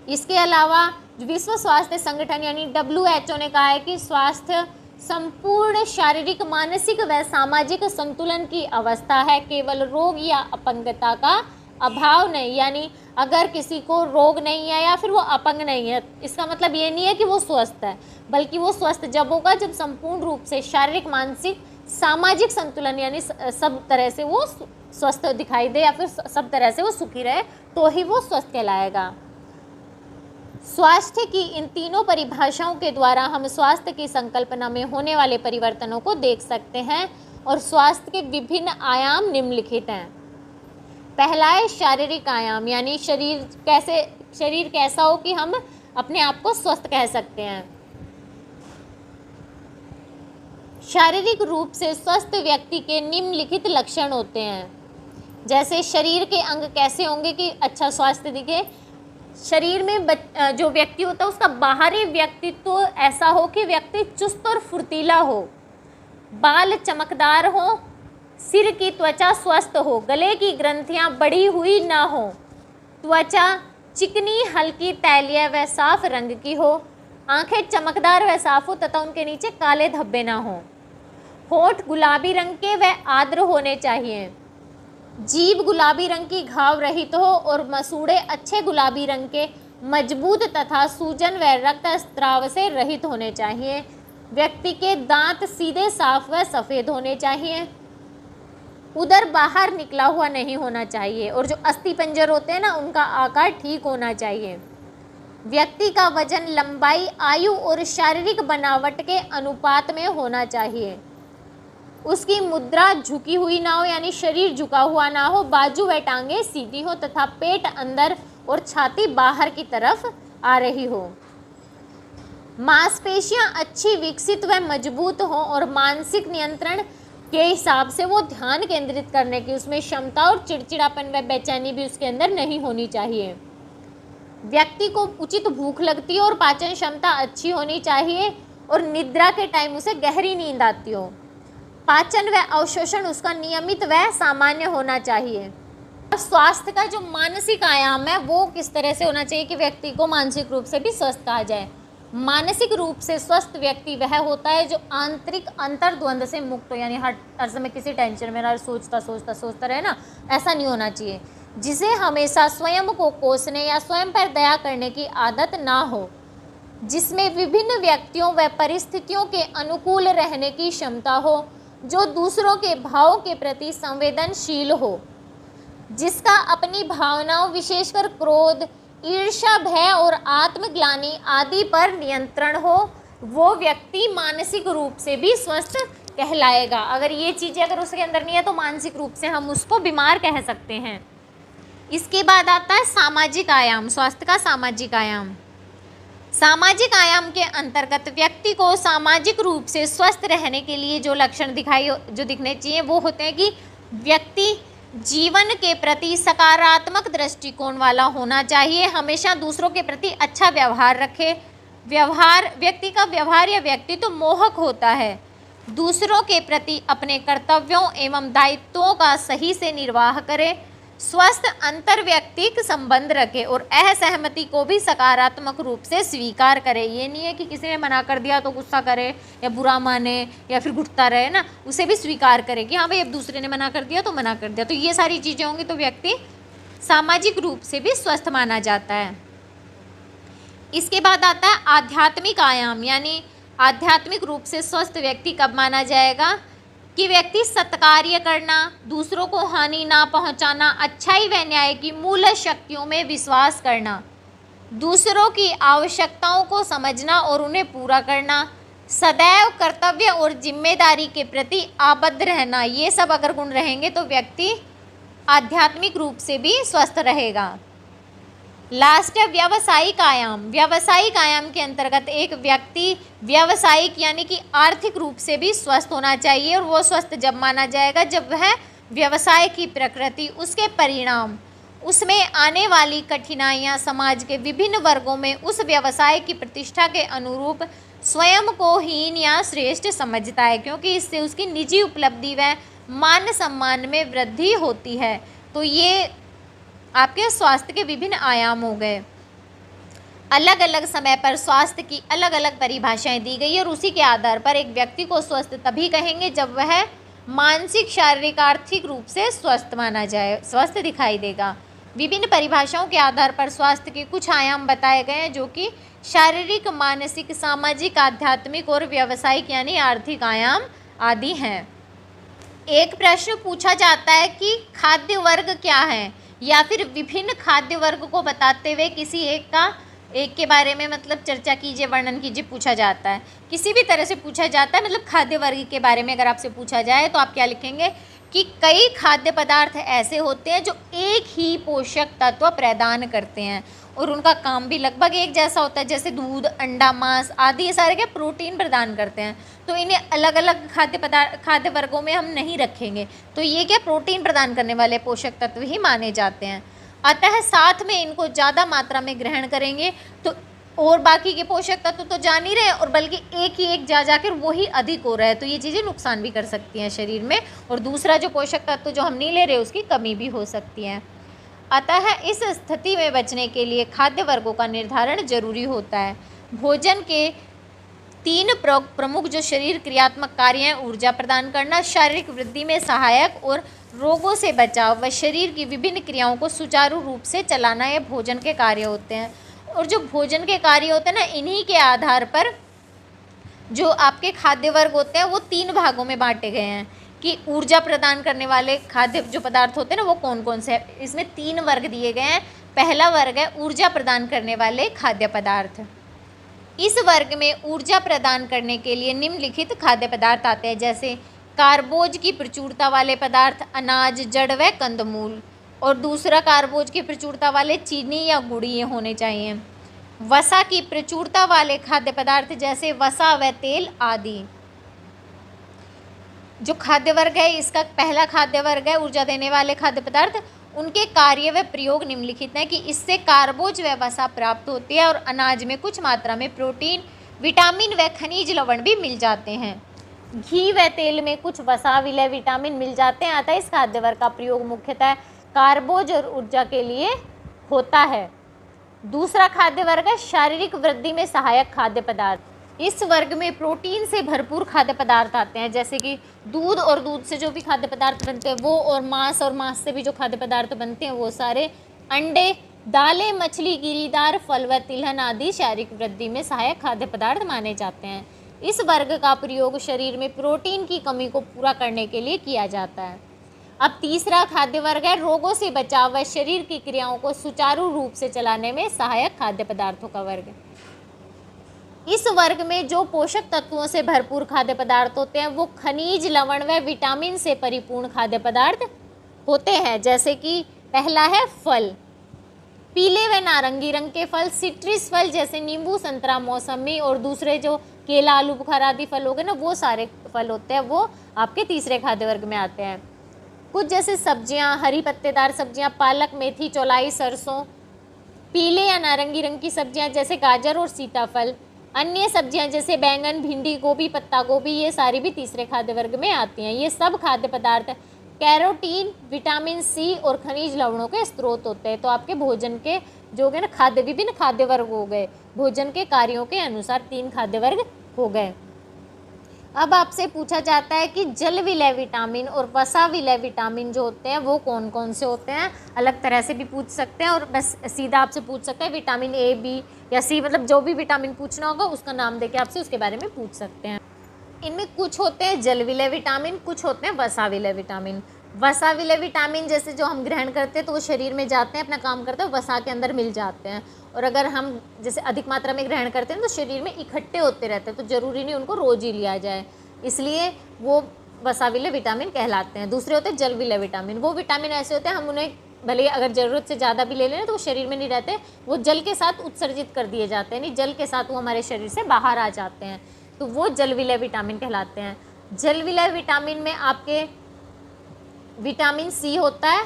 इसके अलावा विश्व स्वास्थ्य संगठन यानी WHO ने कहा है कि स्वास्थ्य संपूर्ण शारीरिक, मानसिक व सामाजिक संतुलन की अवस्था है, केवल रोग या अपंगता का अभाव नहीं। यानी अगर किसी को रोग नहीं है या फिर वो अपंग नहीं है, इसका मतलब ये नहीं है कि वो स्वस्थ है, बल्कि वो स्वस्थ जब होगा जब संपूर्ण रूप से शारीरिक, मानसिक, सामाजिक संतुलन यानी सब तरह से वो स्वस्थ दिखाई दे या फिर सब तरह से वो सुखी रहे, तो ही वो स्वस्थ कहलाएगा। स्वास्थ्य की इन तीनों परिभाषाओं के द्वारा हम स्वास्थ्य की संकल्पना में होने वाले परिवर्तनों को देख सकते हैं और स्वास्थ्य के विभिन्न आयाम निम्नलिखित हैं। पहला है शारीरिक आयाम, यानी शरीर कैसा हो कि हम अपने आप को स्वस्थ कह सकते हैं। शारीरिक रूप से स्वस्थ व्यक्ति के निम्नलिखित लक्षण होते हैं। जैसे शरीर के अंग कैसे होंगे कि अच्छा स्वास्थ्य दिखे। शरीर में जो व्यक्ति होता है उसका बाहरी व्यक्तित्व ऐसा हो कि व्यक्ति चुस्त और फुर्तीला हो, बाल चमकदार हो, सिर की त्वचा स्वस्थ हो, गले की ग्रंथियां बढ़ी हुई ना हो, त्वचा चिकनी, हल्की, तैलीय व साफ रंग की हो, आंखें चमकदार व साफ हो तथा उनके नीचे काले धब्बे ना हो, होठ गुलाबी रंग के व आर्द्र होने चाहिए, जीभ गुलाबी रंग की घाव रहित हो और मसूड़े अच्छे गुलाबी रंग के, मजबूत तथा सूजन व रक्त स्राव से रहित होने चाहिए, व्यक्ति के दांत सीधे, साफ व सफ़ेद होने चाहिए, उदर बाहर निकला हुआ नहीं होना चाहिए और जो अस्थि पंजर होते हैं ना उनका आकार ठीक होना चाहिए, व्यक्ति का वजन लंबाई, आयु और शारीरिक बनावट के अनुपात में होना चाहिए, उसकी मुद्रा झुकी हुई ना हो यानी शरीर झुका हुआ ना हो, बाजू व टांगे सीधी हो तथा पेट अंदर और छाती बाहर की तरफ आ रही हो, मांसपेशियां अच्छी, विकसित व मजबूत हो और मानसिक नियंत्रण के हिसाब से वो ध्यान केंद्रित करने की उसमें क्षमता और चिड़चिड़ापन व बेचैनी भी उसके अंदर नहीं होनी चाहिए, व्यक्ति को उचित भूख लगती हो और पाचन क्षमता अच्छी होनी चाहिए और निद्रा के टाइम उसे गहरी नींद आती हो, पाचन व अवशोषण उसका नियमित व सामान्य होना चाहिए। स्वास्थ्य का जो मानसिक आयाम है वो किस तरह से होना चाहिए कि व्यक्ति को मानसिक रूप से भी स्वस्थ कहा जाए। मानसिक रूप से स्वस्थ व्यक्ति वह होता है जो आंतरिक अंतर्द्वंद से मुक्त हो, यानी हर समय किसी टेंशन में ना सोचता रहे ना, ऐसा नहीं होना चाहिए, जिसे हमेशा स्वयं को कोसने या स्वयं पर दया करने की आदत ना हो, जिसमें विभिन्न व्यक्तियों व परिस्थितियों के अनुकूल रहने की क्षमता हो, जो दूसरों के भावों के प्रति संवेदनशील हो, जिसका अपनी भावनाओं विशेषकर क्रोध, ईर्ष्या, भय और आत्मग्लानि आदि पर नियंत्रण हो, वो व्यक्ति मानसिक रूप से भी स्वस्थ कहलाएगा। अगर ये चीज़ें अगर उसके अंदर नहीं है तो मानसिक रूप से हम उसको बीमार कह सकते हैं। इसके बाद आता है सामाजिक आयाम, स्वास्थ्य का सामाजिक आयाम। सामाजिक आयाम के अंतर्गत व्यक्ति को सामाजिक रूप से स्वस्थ रहने के लिए जो लक्षण दिखने चाहिए वो होते हैं कि व्यक्ति जीवन के प्रति सकारात्मक दृष्टिकोण वाला होना चाहिए, हमेशा दूसरों के प्रति अच्छा व्यवहार रखे, व्यक्ति का व्यवहार या व्यक्तित्व मोहक होता है, दूसरों के प्रति अपने कर्तव्यों एवं दायित्वों का सही से निर्वाह करे, स्वस्थ अंतर्व्यक्तिक संबंध रखे और असहमति को भी सकारात्मक रूप से स्वीकार करे। ये नहीं है कि किसी ने मना कर दिया तो गुस्सा करे या बुरा माने या फिर घुटता रहे ना, उसे भी स्वीकार करे कि हाँ भाई अब दूसरे ने मना कर दिया तो मना कर दिया। तो ये सारी चीज़ें होंगी तो व्यक्ति सामाजिक रूप से भी स्वस्थ माना जाता है। इसके बाद आता है आध्यात्मिक आयाम, यानी आध्यात्मिक रूप से स्वस्थ व्यक्ति कब माना जाएगा कि व्यक्ति सत्कार्य करना, दूसरों को हानि ना पहुंचाना, अच्छाई व न्याय की मूल शक्तियों में विश्वास करना, दूसरों की आवश्यकताओं को समझना और उन्हें पूरा करना, सदैव कर्तव्य और जिम्मेदारी के प्रति आबद्ध रहना, ये सब अगर गुण रहेंगे तो व्यक्ति आध्यात्मिक रूप से भी स्वस्थ रहेगा। लास्ट है व्यावसायिक आयाम। व्यावसायिक आयाम के अंतर्गत एक व्यक्ति व्यावसायिक यानी कि आर्थिक रूप से भी स्वस्थ होना चाहिए, और वो स्वस्थ जब माना जाएगा जब वह व्यवसाय की प्रकृति, उसके परिणाम, उसमें आने वाली कठिनाइयाँ समाज के विभिन्न वर्गों में उस व्यवसाय की प्रतिष्ठा के अनुरूप स्वयं को हीन या श्रेष्ठ समझता है, क्योंकि इससे उसकी निजी उपलब्धि व मान सम्मान में वृद्धि होती है। तो ये आपके स्वास्थ्य के विभिन्न आयाम हो गए। अलग अलग समय पर स्वास्थ्य की अलग अलग परिभाषाएं दी गई और उसी के आधार पर एक व्यक्ति को स्वस्थ तभी कहेंगे जब वह मानसिक, शारीरिक, आर्थिक रूप से स्वस्थ माना जाए, स्वस्थ दिखाई देगा। विभिन्न परिभाषाओं के आधार पर स्वास्थ्य के कुछ आयाम बताए गए हैं जो कि शारीरिक, मानसिक, सामाजिक, आध्यात्मिक और व्यावसायिक यानी आर्थिक आयाम आदि हैं। एक प्रश्न पूछा जाता है कि खाद्य वर्ग क्या है, या फिर विभिन्न खाद्य वर्ग को बताते हुए किसी एक के बारे में मतलब चर्चा कीजिए, वर्णन कीजिए, पूछा जाता है। किसी भी तरह से पूछा जाता है, मतलब खाद्य वर्ग के बारे में अगर आपसे पूछा जाए तो आप क्या लिखेंगे कि कई खाद्य पदार्थ ऐसे होते हैं जो एक ही पोषक तत्व प्रदान करते हैं और उनका काम भी लगभग एक जैसा होता है, जैसे दूध, अंडा, मांस आदि, ये सारे क्या प्रोटीन प्रदान करते हैं। तो इन्हें अलग अलग खाद्य वर्गों में हम नहीं रखेंगे, तो ये क्या प्रोटीन प्रदान करने वाले पोषक तत्व ही माने जाते हैं। अतः साथ में इनको ज़्यादा मात्रा में ग्रहण करेंगे तो और बाकी के पोषक तत्व तो जा नहीं रहे और बल्कि एक जाकर वही अधिक हो रहा है, तो ये चीज़ें नुकसान भी कर सकती हैं शरीर में, और दूसरा जो पोषक तत्व जो हम नहीं ले रहे उसकी कमी भी हो सकती है। अतः इस स्थिति में बचने के लिए खाद्य वर्गों का निर्धारण जरूरी होता है। भोजन के 3 प्रमुख जो शरीर क्रियात्मक कार्य हैं, ऊर्जा प्रदान करना, शारीरिक वृद्धि में सहायक और रोगों से बचाव व शरीर की विभिन्न क्रियाओं को सुचारू रूप से चलाना, ये भोजन के कार्य होते हैं। और जो भोजन के कार्य होते हैं ना, इन्हीं के आधार पर जो आपके खाद्य वर्ग होते हैं वो 3 भागों में बांटे गए हैं कि ऊर्जा प्रदान करने वाले खाद्य जो पदार्थ होते हैं ना वो कौन कौन से हैं। इसमें 3 वर्ग दिए गए हैं। पहला वर्ग है ऊर्जा प्रदान करने वाले खाद्य पदार्थ। इस वर्ग में ऊर्जा प्रदान करने के लिए निम्नलिखित खाद्य पदार्थ आते हैं, जैसे कार्बोज की प्रचुरता वाले पदार्थ, अनाज, जड़ व कंदमूल, और दूसरा कार्बोज की प्रचुरता वाले चीनी या गुड़ ये होने चाहिए। वसा की प्रचुरता वाले खाद्य पदार्थ जैसे वसा व तेल आदि। जो खाद्य वर्ग है, इसका पहला खाद्य वर्ग है ऊर्जा देने वाले खाद्य पदार्थ। उनके कार्य व प्रयोग निम्नलिखित हैं कि इससे कार्बोज व वसा प्राप्त होती है और अनाज में कुछ मात्रा में प्रोटीन, विटामिन व खनिज लवण भी मिल जाते हैं। घी व तेल में कुछ वसा, विलय, विटामिन मिल जाते हैं। अतः इस खाद्य वर्ग का प्रयोग मुख्यतः कार्बोज और ऊर्जा के लिए होता है। दूसरा खाद्य वर्ग है शारीरिक वृद्धि में सहायक खाद्य पदार्थ। इस वर्ग में प्रोटीन से भरपूर खाद्य पदार्थ आते हैं, जैसे कि दूध और दूध से जो भी खाद्य पदार्थ बनते हैं वो, और मांस से भी जो खाद्य पदार्थ बनते हैं वो सारे, अंडे, दालें, मछली, गिरीदार फल व तिलहन आदि शारीरिक वृद्धि में सहायक खाद्य पदार्थ माने जाते हैं। इस वर्ग का प्रयोग शरीर में प्रोटीन की कमी को पूरा करने के लिए किया जाता है। अब तीसरा खाद्य वर्ग है रोगों से बचाव व शरीर की क्रियाओं को सुचारू रूप से चलाने में सहायक खाद्य पदार्थों का वर्ग। इस वर्ग में जो पोषक तत्वों से भरपूर खाद्य पदार्थ होते हैं वो खनिज, लवण व विटामिन से परिपूर्ण खाद्य पदार्थ होते हैं, जैसे कि पहला है फल, पीले व नारंगी रंग के फल, सिट्रस फल जैसे नींबू, संतरा, मौसमी, और दूसरे जो केला, आलू बुखारा आदि फल हो गए ना, वो सारे फल होते हैं, वो आपके तीसरे खाद्य वर्ग में आते हैं। कुछ जैसे सब्जियां, हरी पत्तेदार सब्जियां, पालक, मेथी, चौलाई, सरसों, पीले या नारंगी रंग की सब्जियां जैसे गाजर और सीताफल, अन्य सब्जियां जैसे बैंगन, भिंडी, गोभी, पत्ता गोभी, ये सारी भी तीसरे खाद्य वर्ग में आती हैं। ये सब खाद्य पदार्थ कैरोटीन, विटामिन सी और खनिज लवणों के स्रोत होते हैं। तो आपके भोजन के जो हो गए ना विभिन्न खाद्य वर्ग हो गए, भोजन के कार्यों के अनुसार 3 खाद्य वर्ग हो गए। अब आपसे पूछा जाता है कि जल विलय विटामिन और वसा विलय विटामिन जो होते हैं वो कौन कौन से होते हैं। अलग तरह से भी पूछ सकते हैं और बस सीधा आपसे पूछ सकते हैं विटामिन ए, बी या सी, मतलब जो भी विटामिन पूछना होगा उसका नाम देके आपसे उसके बारे में पूछ सकते हैं। इनमें कुछ होते हैं जल विलय विटामिन, कुछ होते हैं वसा विलय विटामिन। वसा विलय विटामिन जैसे जो हम ग्रहण करते हैं तो वो शरीर में जाते हैं, अपना काम करते हैं, वसा के अंदर मिल जाते हैं। और अगर हम जैसे अधिक मात्रा में ग्रहण करते हैं तो शरीर में इकट्ठे होते रहते हैं, तो ज़रूरी नहीं उनको रोज ही लिया जाए, इसलिए वो वसा विलय विटामिन कहलाते हैं। दूसरे होते हैं जल विलय विटामिन। वो विटामिन ऐसे होते हैं हम उन्हें भले अगर ज़रूरत से ज़्यादा भी ले लें तो वो शरीर में नहीं रहते, वो जल के साथ उत्सर्जित कर दिए जाते हैं, नहीं जल के साथ वो हमारे शरीर से बाहर आ जाते हैं, तो वो जल विलय विटामिन कहलाते हैं। जल विलय विटामिन में आपके विटामिन सी होता है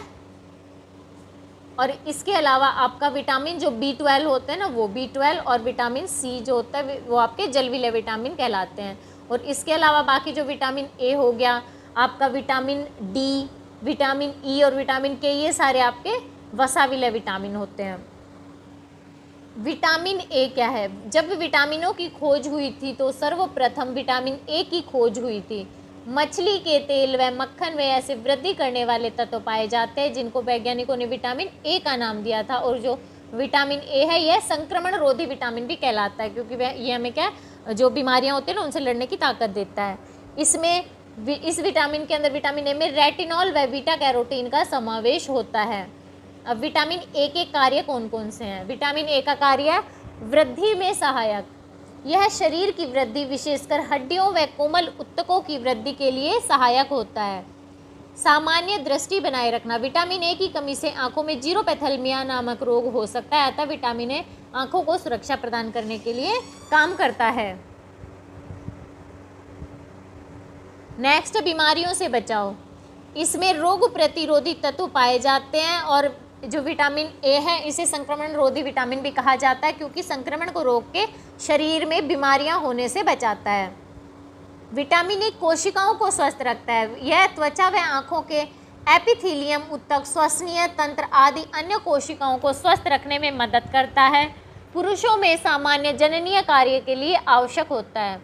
और इसके अलावा आपका विटामिन जो B12 होते हैं ना, वो B12 और विटामिन सी जो होता है वो आपके जल विलय विटामिन कहलाते हैं। और इसके अलावा बाकी जो विटामिन ए हो गया, आपका विटामिन डी, विटामिन ई और विटामिन के, ये सारे आपके वसा विलय विटामिन होते हैं। विटामिन ए क्या है? जब विटामिनों की खोज हुई थी तो सर्वप्रथम विटामिन ए की खोज हुई थी। मछली के तेल व मक्खन में ऐसे वृद्धि करने वाले तत्व पाए जाते हैं जिनको वैज्ञानिकों ने विटामिन ए का नाम दिया था। और जो विटामिन ए है यह संक्रमण रोधी विटामिन भी कहलाता है, क्योंकि वह ये हमें क्या जो बीमारियां होती हैं ना उनसे लड़ने की ताकत देता है। इसमें इस विटामिन के अंदर विटामिन ए में रेटिनॉल व बीटा कैरोटीन का समावेश होता है। अब विटामिन ए के कार्य कौन कौन से हैं? विटामिन ए का कार्य वृद्धि में सहायक, यह शरीर की वृद्धि विशेषकर हड्डियों व कोमल ऊतकों की वृद्धि के लिए सहायक होता है। सामान्य दृष्टि बनाए रखना, विटामिन ए की कमी से आंखों में जीरोपैथेल्मिया नामक रोग हो सकता है, अतः विटामिन ए आंखों को सुरक्षा प्रदान करने के लिए काम करता है। नेक्स्ट, बीमारियों से बचाव। इसमें रोग प्रतिरोधी तत्व पाए जाते हैं और जो विटामिन ए है इसे संक्रमण रोधी विटामिन भी कहा जाता है, क्योंकि संक्रमण को रोक के शरीर में बीमारियां होने से बचाता है। विटामिन ए कोशिकाओं को स्वस्थ रखता है, यह त्वचा व आंखों के एपिथेलियम, ऊतक, श्वसनीय तंत्र आदि अन्य कोशिकाओं को स्वस्थ रखने में मदद करता है। पुरुषों में सामान्य जननीय कार्य के लिए आवश्यक होता है।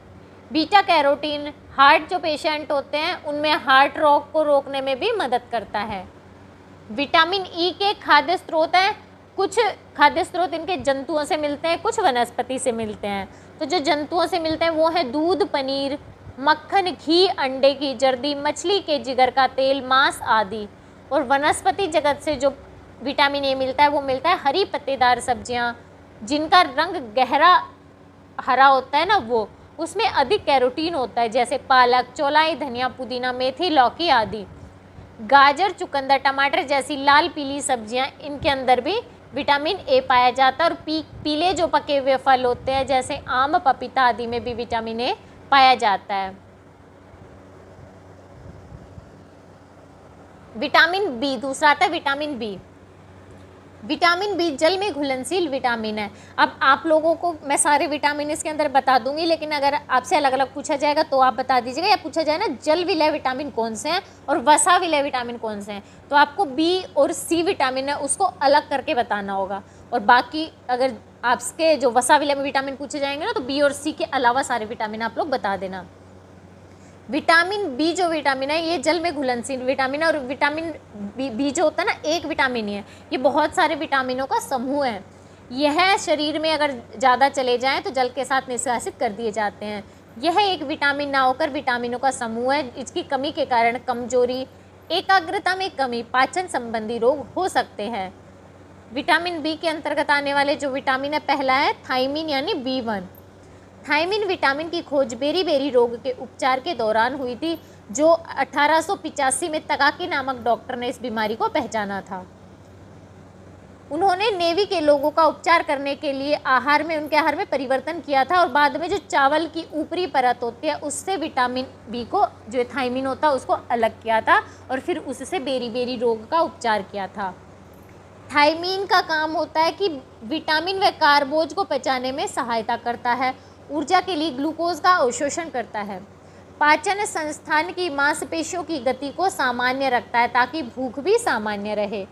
बीटा कैरोटीन हार्ट जो पेशेंट होते हैं उनमें हार्ट रोग को रोकने में भी मदद करता है। विटामिन ई के खाद्य स्रोत हैं, कुछ खाद्य स्रोत इनके जंतुओं से मिलते हैं, कुछ वनस्पति से मिलते हैं। तो जो जंतुओं से मिलते हैं वो है दूध, पनीर, मक्खन, घी, अंडे की जर्दी, मछली के जिगर का तेल, मांस आदि। और वनस्पति जगत से जो विटामिन ए मिलता है वो मिलता है हरी पत्तेदार सब्जियां जिनका रंग गहरा हरा होता है ना, वो उसमें अधिक कैरोटीन होता है, जैसे पालक, चौलाई, धनिया, पुदीना, मेथी, लौकी आदि। गाजर, चुकंदर, टमाटर जैसी लाल पीली सब्जियां, इनके अंदर भी विटामिन ए पाया जाता है। और पीले जो पके हुए फल होते हैं जैसे आम, पपीता आदि में भी विटामिन ए पाया जाता है। विटामिन बी, दूसरा आता है विटामिन बी। विटामिन बी जल में घुलनशील विटामिन है। अब आप लोगों को मैं सारे विटामिन इसके अंदर बता दूंगी, लेकिन अगर आपसे अलग अलग पूछा जाएगा तो आप बता दीजिएगा, या पूछा जाए ना जल विलय विटामिन कौन से हैं और वसा विलय विटामिन कौन से हैं, तो आपको बी और सी विटामिन है उसको अलग करके बताना होगा। और बाकी अगर आपके जो वसा विलय में विटामिन पूछे जाएंगे ना तो बी और सी के अलावा सारे विटामिन आप लोग बता देना। विटामिन बी जो विटामिन है ये जल में घुलनशील विटामिन है। और विटामिन बी जो होता है ना एक विटामिन ही है, ये बहुत सारे विटामिनों का समूह है। यह शरीर में अगर ज़्यादा चले जाएं तो जल के साथ निष्कासित कर दिए जाते हैं। यह एक विटामिन ना होकर विटामिनों का समूह है। इसकी कमी के कारण कमजोरी, एकाग्रता में कमी, पाचन संबंधी रोग हो सकते हैं। विटामिन बी के अंतर्गत आने वाले जो विटामिन है, पहला है थायमिन यानी B1। थायमिन विटामिन की खोज बेरी रोग के उपचार के दौरान हुई थी, जो 1885 में तकाकी नामक डॉक्टर ने इस बीमारी को पहचाना था। उन्होंने नेवी के लोगों का उपचार करने के लिए उनके आहार में परिवर्तन किया था और बाद में जो चावल की ऊपरी परत होती है उससे विटामिन बी को जो थायमिन होता है उसको अलग किया था और फिर उससे बेरी रोग का उपचार किया था। थायमिन का काम होता है कि विटामिन व कार्बोज को पचाने में सहायता करता है, ऊर्जा के लिए ग्लूकोज का अवशोषण करता है। पाचन संस्थान की मांसपेशियों की गति को सामान्य रखता है ताकि भूख भी सामान्य रहे।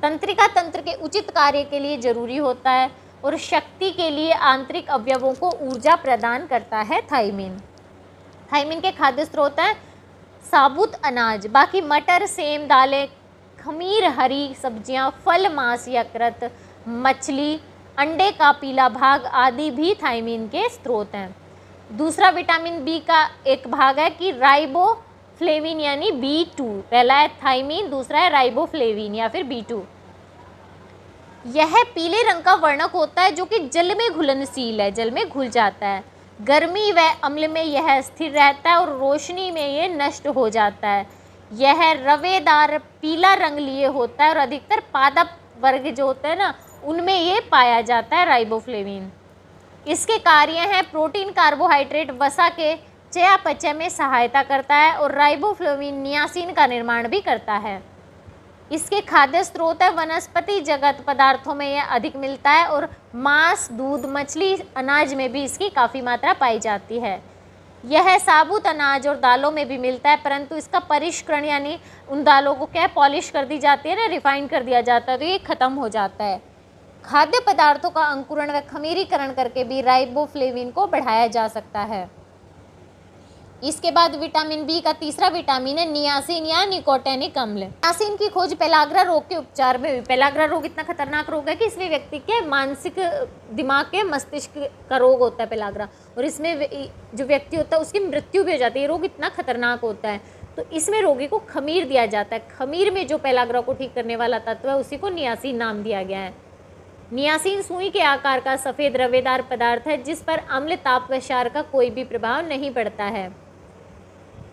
तंत्रिका तंत्र के उचित कार्य के लिए जरूरी होता है और शक्ति के लिए आंतरिक अवयवों को ऊर्जा प्रदान करता है थायमिन। थायमिन के खाद्य स्रोत हैं साबुत अनाज, बाकी मटर, सेम, दालें, खमीर, हरी सब्जियां, फल, मांस, यकृत, मछली, अंडे का पीला भाग आदि भी थायमिन के स्रोत हैं। दूसरा विटामिन बी का एक भाग है कि राइबोफ्लेविन यानी B2। पहला है थायमिन, दूसरा है राइबोफ्लेविन या फिर B2। यह पीले रंग का वर्णक होता है जो कि जल में घुलनशील है, जल में घुल जाता है। गर्मी व अम्ल में यह स्थिर रहता है और रोशनी में यह नष्ट हो जाता है। यह रवेदार पीला रंग लिए होता है और अधिकतर पादप वर्ग जो होता है ना, उनमें ये पाया जाता है राइबोफ्लेविन। इसके कार्य हैं प्रोटीन, कार्बोहाइड्रेट, वसा के चयापचय में सहायता करता है और राइबोफ्लेविन नियासिन का निर्माण भी करता है। इसके खाद्य स्रोत है वनस्पति जगत पदार्थों में यह अधिक मिलता है और मांस, दूध, मछली, अनाज में भी इसकी काफ़ी मात्रा पाई जाती है। यह साबुत अनाज और दालों में भी मिलता है, परंतु इसका परिष्करण यानी उन दालों को क्या पॉलिश कर दी जाती है ना, रिफाइन कर दिया जाता है, तो ये ख़त्म हो जाता है। खाद्य पदार्थों का अंकुरण व खमीरीकरण करके भी राइबोफ्लेविन को बढ़ाया जा सकता है। इसके बाद विटामिन बी का तीसरा विटामिन है नियासिन या निकोटेनिक अम्ल। नियासिन की खोज पेलाग्रा रोग के उपचार में हुई। पेलाग्रा रोग इतना खतरनाक रोग है कि इसमें व्यक्ति के मानसिक दिमाग के मस्तिष्क का रोग होता है पेलाग्रा, और इसमें जो व्यक्ति होता है उसकी मृत्यु भी हो जाती है। ये रोग इतना खतरनाक होता है, तो इसमें रोगी को खमीर दिया जाता है। खमीर में जो पेलाग्रा को ठीक करने वाला तत्व है उसी को नियासिन नाम दिया गया है। नियासिन सुई के आकार का सफ़ेद रवेदार पदार्थ है जिस पर अम्ल, ताप व क्षार का कोई भी प्रभाव नहीं पड़ता है।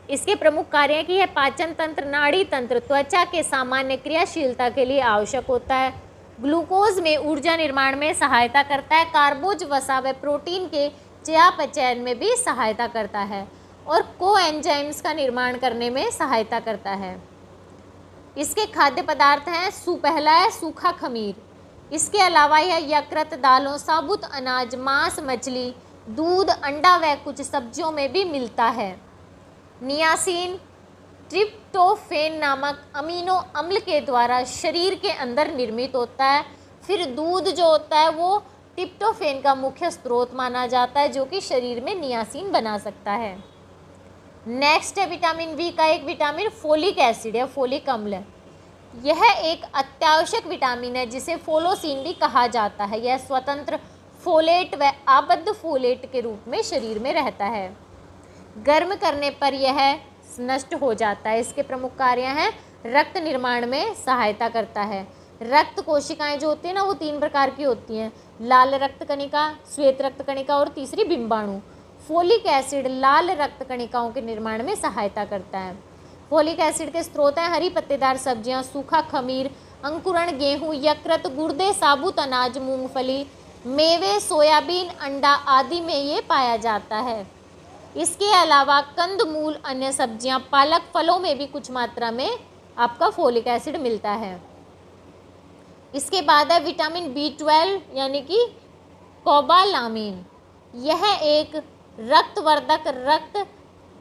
इसके प्रमुख कार्य हैं कि यह पाचन तंत्र, नाड़ी तंत्र, त्वचा के सामान्य क्रियाशीलता के लिए आवश्यक होता है। ग्लूकोज में ऊर्जा निर्माण में सहायता करता है। कार्बोज, वसा व प्रोटीन के चयापचय में भी सहायता करता है और कोएंजाइम्स का निर्माण करने में सहायता करता है। इसके खाद्य पदार्थ हैं पहला है सूखा खमीर। इसके अलावा यह यकृत, दालों, साबुत अनाज, मांस, मछली, दूध, अंडा व कुछ सब्जियों में भी मिलता है। नियासिन ट्रिप्टोफेन नामक अमीनो अम्ल के द्वारा शरीर के अंदर निर्मित होता है। फिर दूध जो होता है वो ट्रिप्टोफेन का मुख्य स्रोत माना जाता है जो कि शरीर में नियासिन बना सकता है। नेक्स्ट है विटामिन बी का एक विटामिन फोलिक एसिड या फोलिक अम्ल। यह एक अत्यावश्यक विटामिन है जिसे फोलोसिन भी कहा जाता है। यह स्वतंत्र फोलेट व आबद्ध फोलेट के रूप में शरीर में रहता है। गर्म करने पर यह नष्ट हो जाता है। इसके प्रमुख कार्य हैं रक्त निर्माण में सहायता करता है। रक्त कोशिकाएं जो होती हैं ना वो 3 प्रकार की होती हैं, लाल रक्त कणिका, श्वेत रक्त कणिका और तीसरी बिंबाणु। फोलिक एसिड लाल रक्त कणिकाओं के निर्माण में सहायता करता है। फोलिक एसिड के स्रोत हैं हरी पत्तेदार सब्जियां, सूखा खमीर, अंकुरण गेहूं, यकृत, गुर्दे, साबुत अनाज, मूंगफली, मेवे, सोयाबीन, अंडा आदि में ये पाया जाता है। इसके अलावा कंदमूल, अन्य सब्जियां, पालक, फलों में भी कुछ मात्रा में आपका फोलिक एसिड मिलता है। इसके बाद है विटामिन B12 यानी कि कोबालामिन। यह एक रक्तवर्धक, रक्त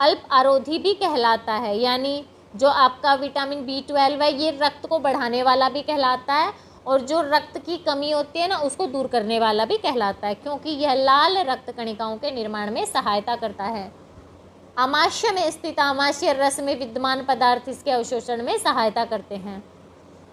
अल्प आरोधी भी कहलाता है। यानी जो आपका विटामिन B12 है ये रक्त को बढ़ाने वाला भी कहलाता है और जो रक्त की कमी होती है ना उसको दूर करने वाला भी कहलाता है, क्योंकि यह लाल रक्त कणिकाओं के निर्माण में सहायता करता है। आमाशय में स्थित आमाशय रस में विद्यमान पदार्थ इसके अवशोषण में सहायता करते हैं।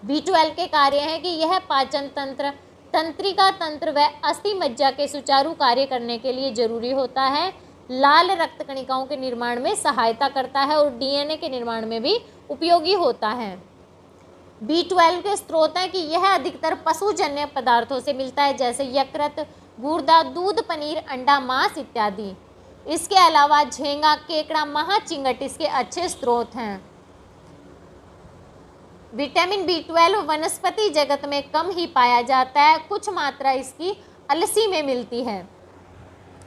B12 के कार्य हैं कि यह पाचन तंत्र, तंत्रिका तंत्र व अस्थि मज्जा के सुचारू कार्य करने के लिए जरूरी होता है। लाल रक्त कणिकाओं के निर्माण में सहायता करता है और DNA के निर्माण में भी उपयोगी होता है। B12 के स्रोत हैं कि यह अधिकतर पशुजन्य पदार्थों से मिलता है जैसे यकृत, गुर्दा, दूध, पनीर, अंडा, मांस इत्यादि। इसके अलावा झींगा, केकड़ा, महाचिंगट इसके अच्छे स्रोत हैं। विटामिन B12 वनस्पति जगत में कम ही पाया जाता है, कुछ मात्रा इसकी अलसी में मिलती है।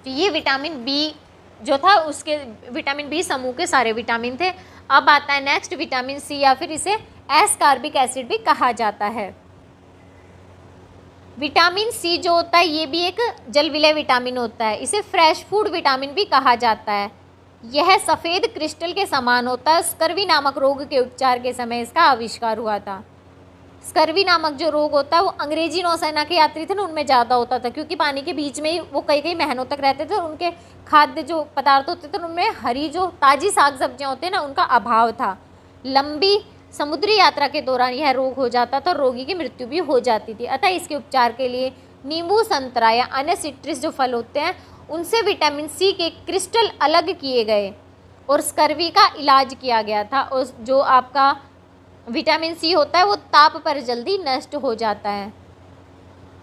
तो ये विटामिन बी जो था उसके विटामिन बी समूह के सारे विटामिन थे। अब आता है नेक्स्ट विटामिन सी या फिर इसे एस्कॉर्बिक एसिड भी कहा जाता है। विटामिन सी जो होता है ये भी एक जल विलय विटामिन होता है। इसे फ्रेश फूड विटामिन भी कहा जाता है। यह सफ़ेद क्रिस्टल के समान होता है। स्कर्वी नामक रोग के उपचार के समय इसका आविष्कार हुआ था। स्कर्वी नामक जो रोग होता है वो अंग्रेजी नौसेना के यात्री थे ना, उनमें ज़्यादा होता था, क्योंकि पानी के बीच में ही वो कई कई महीनों तक रहते थे और उनके खाद्य जो पदार्थ होते थे उनमें हरी जो ताज़ी साग सब्जियाँ होती हैं ना, उनका अभाव था। लंबी समुद्री यात्रा के दौरान यह रोग हो जाता था और रोगी की मृत्यु भी हो जाती थी। अतः इसके उपचार के लिए नींबू, संतरा या अन्य सिट्रस जो फल होते हैं उनसे विटामिन सी के क्रिस्टल अलग किए गए और स्कर्वी का इलाज किया गया था। और जो आपका विटामिन सी होता है वो ताप पर जल्दी नष्ट हो जाता है।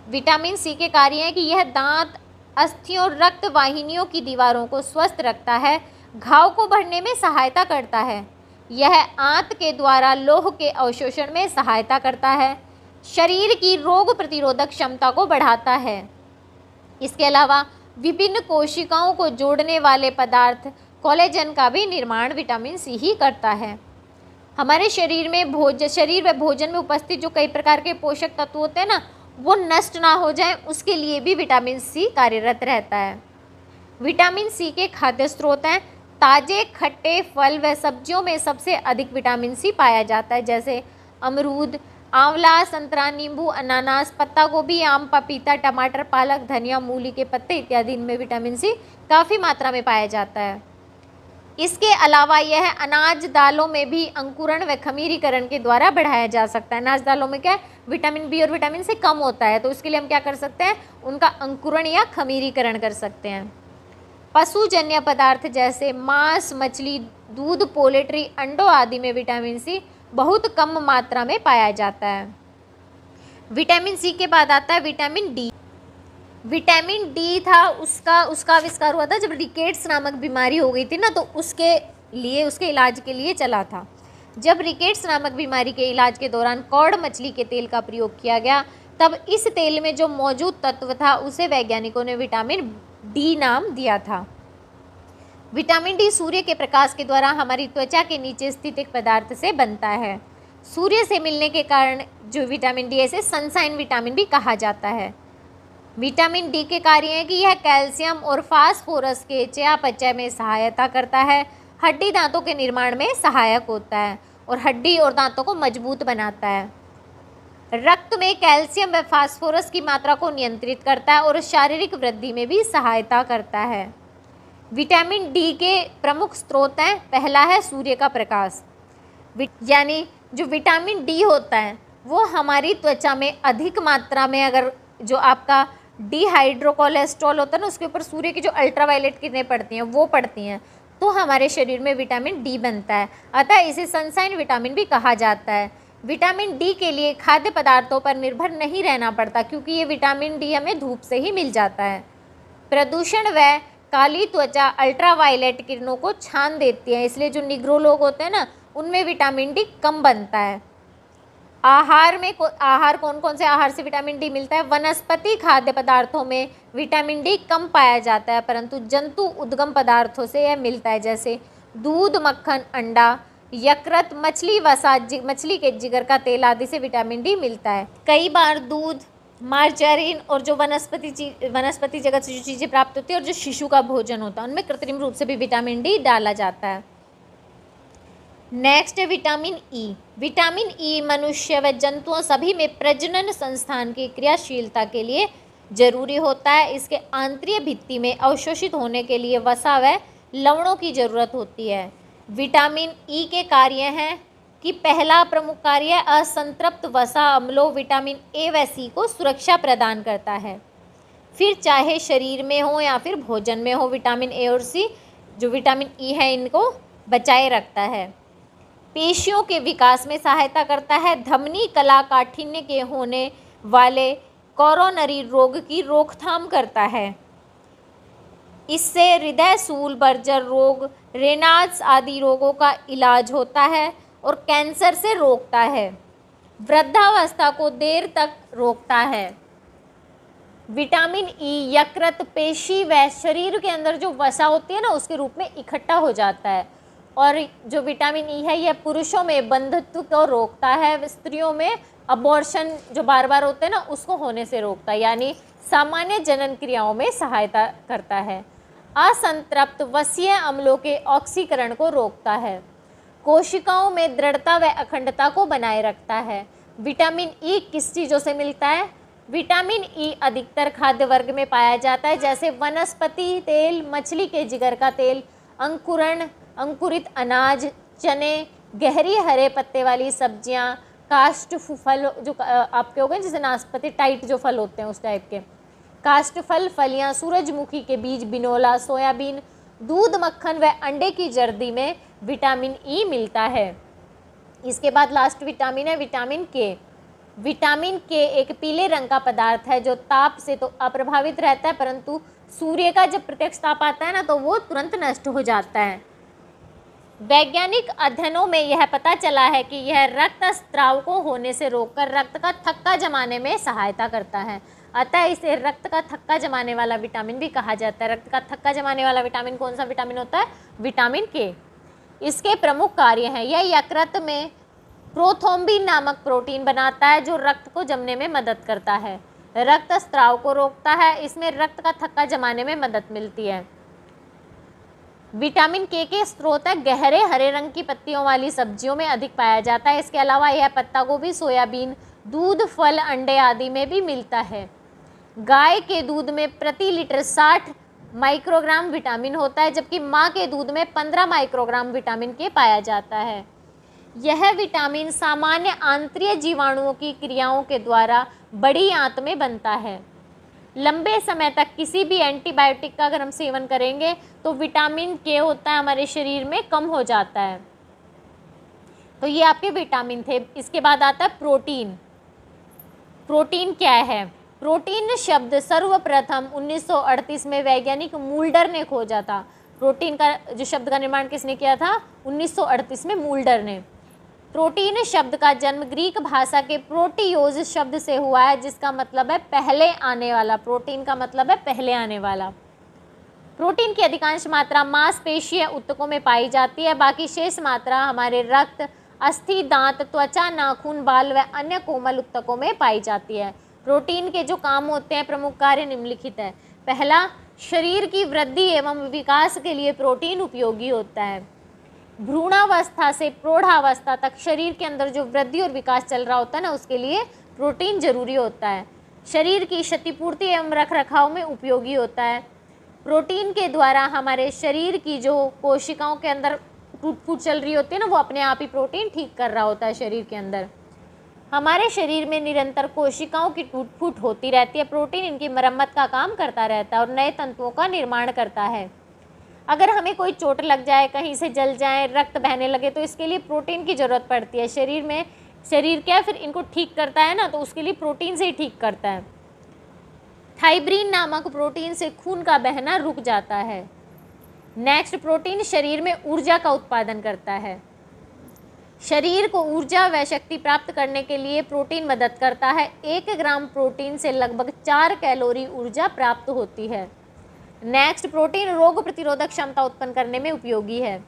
विटामिन सी के कार्य हैं कि यह दांत, अस्थियों और रक्त वाहिनियों की दीवारों को स्वस्थ रखता है, घाव को भरने में सहायता करता है, यह आंत के द्वारा लौह के अवशोषण में सहायता करता है, शरीर की रोग प्रतिरोधक क्षमता को बढ़ाता है। इसके अलावा विभिन्न कोशिकाओं को जोड़ने वाले पदार्थ कोलेजन का भी निर्माण विटामिन सी ही करता है। हमारे शरीर में भोजन में उपस्थित जो कई प्रकार के पोषक तत्व होते हैं ना, वो नष्ट ना हो जाए उसके लिए भी विटामिन सी कार्यरत रहता है। विटामिन सी के खाद्य स्रोत हैं ताजे खट्टे फल व सब्जियों में सबसे अधिक विटामिन सी पाया जाता है, जैसे अमरूद, आंवला, संतरा, नींबू, अनानास, पत्ता गोभी, आम, पपीता, टमाटर, पालक, धनिया, मूली के पत्ते इत्यादि इनमें विटामिन सी काफ़ी मात्रा में पाया जाता है। इसके अलावा यह अनाज दालों में भी अंकुरण व खमीरीकरण के द्वारा बढ़ाया जा सकता है। अनाज दालों में क्या है, विटामिन बी और विटामिन सी कम होता है, तो इसके लिए हम क्या कर सकते हैं, उनका अंकुरण या खमीरीकरण कर सकते हैं। पशुजन्य पदार्थ जैसे मांस, मछली, दूध, पोल्ट्री, अंडों आदि में विटामिन सी बहुत कम मात्रा में पाया जाता है। विटामिन सी के बाद आता है विटामिन डी। विटामिन डी था उसका आविष्कार हुआ था जब रिकेट्स नामक बीमारी हो गई थी ना, तो उसके इलाज के लिए चला था। जब रिकेट्स नामक बीमारी के इलाज के दौरान कॉड मछली के तेल का प्रयोग किया गया, तब इस तेल में जो मौजूद तत्व था उसे वैज्ञानिकों ने विटामिन डी नाम दिया था। विटामिन डी सूर्य के प्रकाश के द्वारा हमारी त्वचा के नीचे स्थित एक पदार्थ से बनता है। सूर्य से मिलने के कारण जो विटामिन डी, इसे सनशाइन विटामिन भी कहा जाता है। विटामिन डी के कार्य हैं कि यह कैल्शियम और फास्फोरस के चयापचय में सहायता करता है, हड्डी दांतों के निर्माण में सहायक होता है और हड्डी और दांतों को मजबूत बनाता है। रक्त में कैल्शियम व फास्फोरस की मात्रा को नियंत्रित करता है और शारीरिक वृद्धि में भी सहायता करता है। विटामिन डी के प्रमुख स्रोत हैं, पहला है सूर्य का प्रकाश, यानी जो विटामिन डी होता है वो हमारी त्वचा में अधिक मात्रा में, अगर जो आपका डिहाइड्रो कोलेस्ट्रॉल होता है ना, उसके ऊपर सूर्य की जो अल्ट्रावायलेट किरणें पड़ती हैं वो पड़ती हैं, तो हमारे शरीर में विटामिन डी बनता है। अतः इसे सनशाइन विटामिन भी कहा जाता है। विटामिन डी के लिए खाद्य पदार्थों पर निर्भर नहीं रहना पड़ता, क्योंकि ये विटामिन डी हमें धूप से ही मिल जाता है। प्रदूषण व काली त्वचा अल्ट्रावायलेट किरणों को छान देती है, इसलिए जो निग्रो लोग होते हैं ना, उनमें विटामिन डी कम बनता है। आहार कौन कौन से आहार से विटामिन डी मिलता है? वनस्पति खाद्य पदार्थों में विटामिन डी कम पाया जाता है, परंतु जंतु उद्गम पदार्थों से यह मिलता है, जैसे दूध, मक्खन, अंडा, यकृत, मछली वसा, मछली के जिगर का तेल आदि से विटामिन डी मिलता है। कई बार दूध, मार्जारिन और जो वनस्पति जगत से जो चीज़ें प्राप्त होती है और जो शिशु का भोजन होता है उनमें कृत्रिम रूप से भी विटामिन डी डाला जाता है। नेक्स्ट है विटामिन ई। विटामिन ई मनुष्य व जंतुओं सभी में प्रजनन संस्थान की क्रियाशीलता के लिए जरूरी होता है। इसके आंतरिक भित्ति में अवशोषित होने के लिए वसा व लवणों की जरूरत होती है। विटामिन ई के कार्य हैं कि पहला प्रमुख कार्य असंतृप्त वसा अम्लों विटामिन ए व सी को सुरक्षा प्रदान करता है। फिर चाहे शरीर में हो या फिर भोजन में हो, विटामिन ए और सी जो विटामिन ई है इनको बचाए रखता है। पेशियों के विकास में सहायता करता है। धमनी कला काठिन्य के होने वाले कोरोनरी रोग की रोकथाम करता है। इससे हृदय सूल बर्जर रोग, रेनाल्ड्स आदि रोगों का इलाज होता है और कैंसर से रोकता है। वृद्धावस्था को देर तक रोकता है। विटामिन ई यकृत, पेशी व शरीर के अंदर जो वसा होती है ना उसके रूप में इकट्ठा हो जाता है। और जो विटामिन ई है यह पुरुषों में बंधुत्व को रोकता है, स्त्रियों में अबॉर्शन जो बार बार होते हैं ना उसको होने से रोकता है, यानी सामान्य जनन क्रियाओं में सहायता करता है। असंतृप्त वसीय अम्लों के ऑक्सीकरण को रोकता है, कोशिकाओं में दृढ़ता व अखंडता को बनाए रखता है। विटामिन ई किस चीज़ों से मिलता है? विटामिन ई अधिकतर खाद्य वर्ग में पाया जाता है, जैसे वनस्पति तेल, मछली के जिगर का तेल, अंकुरित अनाज, चने, गहरी हरे पत्ते वाली सब्जियां, काष्ठ फल जो आपके हो गए जैसे नाशपाती टाइट जो फल होते हैं उस टाइप के, काष्ठ फल, फलियां, सूरजमुखी के बीज, बिनोला, सोयाबीन, दूध, मक्खन व अंडे की जर्दी में विटामिन ई मिलता है। इसके बाद लास्ट विटामिन है विटामिन के। विटामिन के एक पीले रंग का पदार्थ है जो ताप से तो अप्रभावित रहता है, परंतु सूर्य का जब प्रत्यक्ष ताप आता है ना तो वो तुरंत नष्ट हो जाता है। वैज्ञानिक अध्ययनों में यह पता चला है कि यह रक्त स्राव को होने से रोककर रक्त का थक्का जमाने में सहायता करता है, अतः इसे रक्त का थक्का जमाने वाला विटामिन भी कहा जाता है। रक्त का थक्का जमाने वाला विटामिन कौन सा विटामिन होता है? विटामिन के। इसके प्रमुख कार्य हैं, यह यकृत में प्रोथ्रोम्बिन नामक प्रोटीन बनाता है जो रक्त को जमने में मदद करता है, रक्त स्राव को रोकता है, इसमें रक्त का थक्का जमाने में मदद मिलती है। विटामिन के स्रोत है गहरे हरे रंग की पत्तियों वाली सब्जियों में अधिक पाया जाता है। इसके अलावा यह पत्ता गोभी, सोयाबीन, दूध, फल, अंडे आदि में भी मिलता है। गाय के दूध में प्रति लीटर 60 माइक्रोग्राम विटामिन होता है, जबकि माँ के दूध में 15 माइक्रोग्राम विटामिन के पाया जाता है। यह विटामिन सामान्य आंतरिक जीवाणुओं की क्रियाओं के द्वारा बड़ी आंत में बनता है। लंबे समय तक किसी भी एंटीबायोटिक का अगर हम सेवन करेंगे तो विटामिन के होता है हमारे शरीर में कम हो जाता है। तो ये आपके विटामिन थे। इसके बाद आता है प्रोटीन। प्रोटीन क्या है? प्रोटीन शब्द सर्वप्रथम 1938 में वैज्ञानिक मूल्डर ने खोजा था। प्रोटीन का जो शब्द का निर्माण किसने किया था? 1938 में मूल्डर ने। प्रोटीन शब्द का जन्म ग्रीक भाषा के प्रोटियोज शब्द से हुआ है, जिसका मतलब है पहले आने वाला। प्रोटीन का मतलब है पहले आने वाला। प्रोटीन की अधिकांश मात्रा मांसपेशीय ऊतकों में पाई जाती है, बाकी शेष मात्रा हमारे रक्त, अस्थि, दांत, त्वचा, नाखून, बाल व अन्य कोमल ऊतकों में पाई जाती है। प्रोटीन के जो काम होते हैं, प्रमुख कार्य निम्नलिखित है। पहला, शरीर की वृद्धि एवं विकास के लिए प्रोटीन उपयोगी होता है। भ्रूणावस्था से प्रौढ़ावस्था तक शरीर के अंदर जो वृद्धि और विकास चल रहा होता है ना, उसके लिए प्रोटीन जरूरी होता है। शरीर की क्षतिपूर्ति एवं रखरखाव में उपयोगी होता है। प्रोटीन के द्वारा हमारे शरीर की जो कोशिकाओं के अंदर टूट फूट चल रही होती है ना, वो अपने आप ही प्रोटीन ठीक कर रहा होता है शरीर के अंदर। हमारे शरीर में निरंतर कोशिकाओं की टूट फूट होती रहती है। प्रोटीन इनकी मरम्मत का काम करता रहता है और नए तंतुओं का निर्माण करता है। अगर हमें कोई चोट लग जाए, कहीं से जल जाए, रक्त बहने लगे, तो इसके लिए प्रोटीन की ज़रूरत पड़ती है। शरीर क्या फिर इनको ठीक करता है ना, तो उसके लिए प्रोटीन से ही ठीक करता है। फाइब्रिन नामक प्रोटीन से खून का बहना रुक जाता है। नेक्स्ट, प्रोटीन शरीर में ऊर्जा का उत्पादन करता है। शरीर को ऊर्जा व शक्ति प्राप्त करने के लिए प्रोटीन मदद करता है। 1 ग्राम प्रोटीन से लगभग 4 कैलोरी ऊर्जा प्राप्त होती है। नेक्स्ट, प्रोटीन रोग प्रतिरोधक क्षमता उत्पन्न करने में उपयोगी है।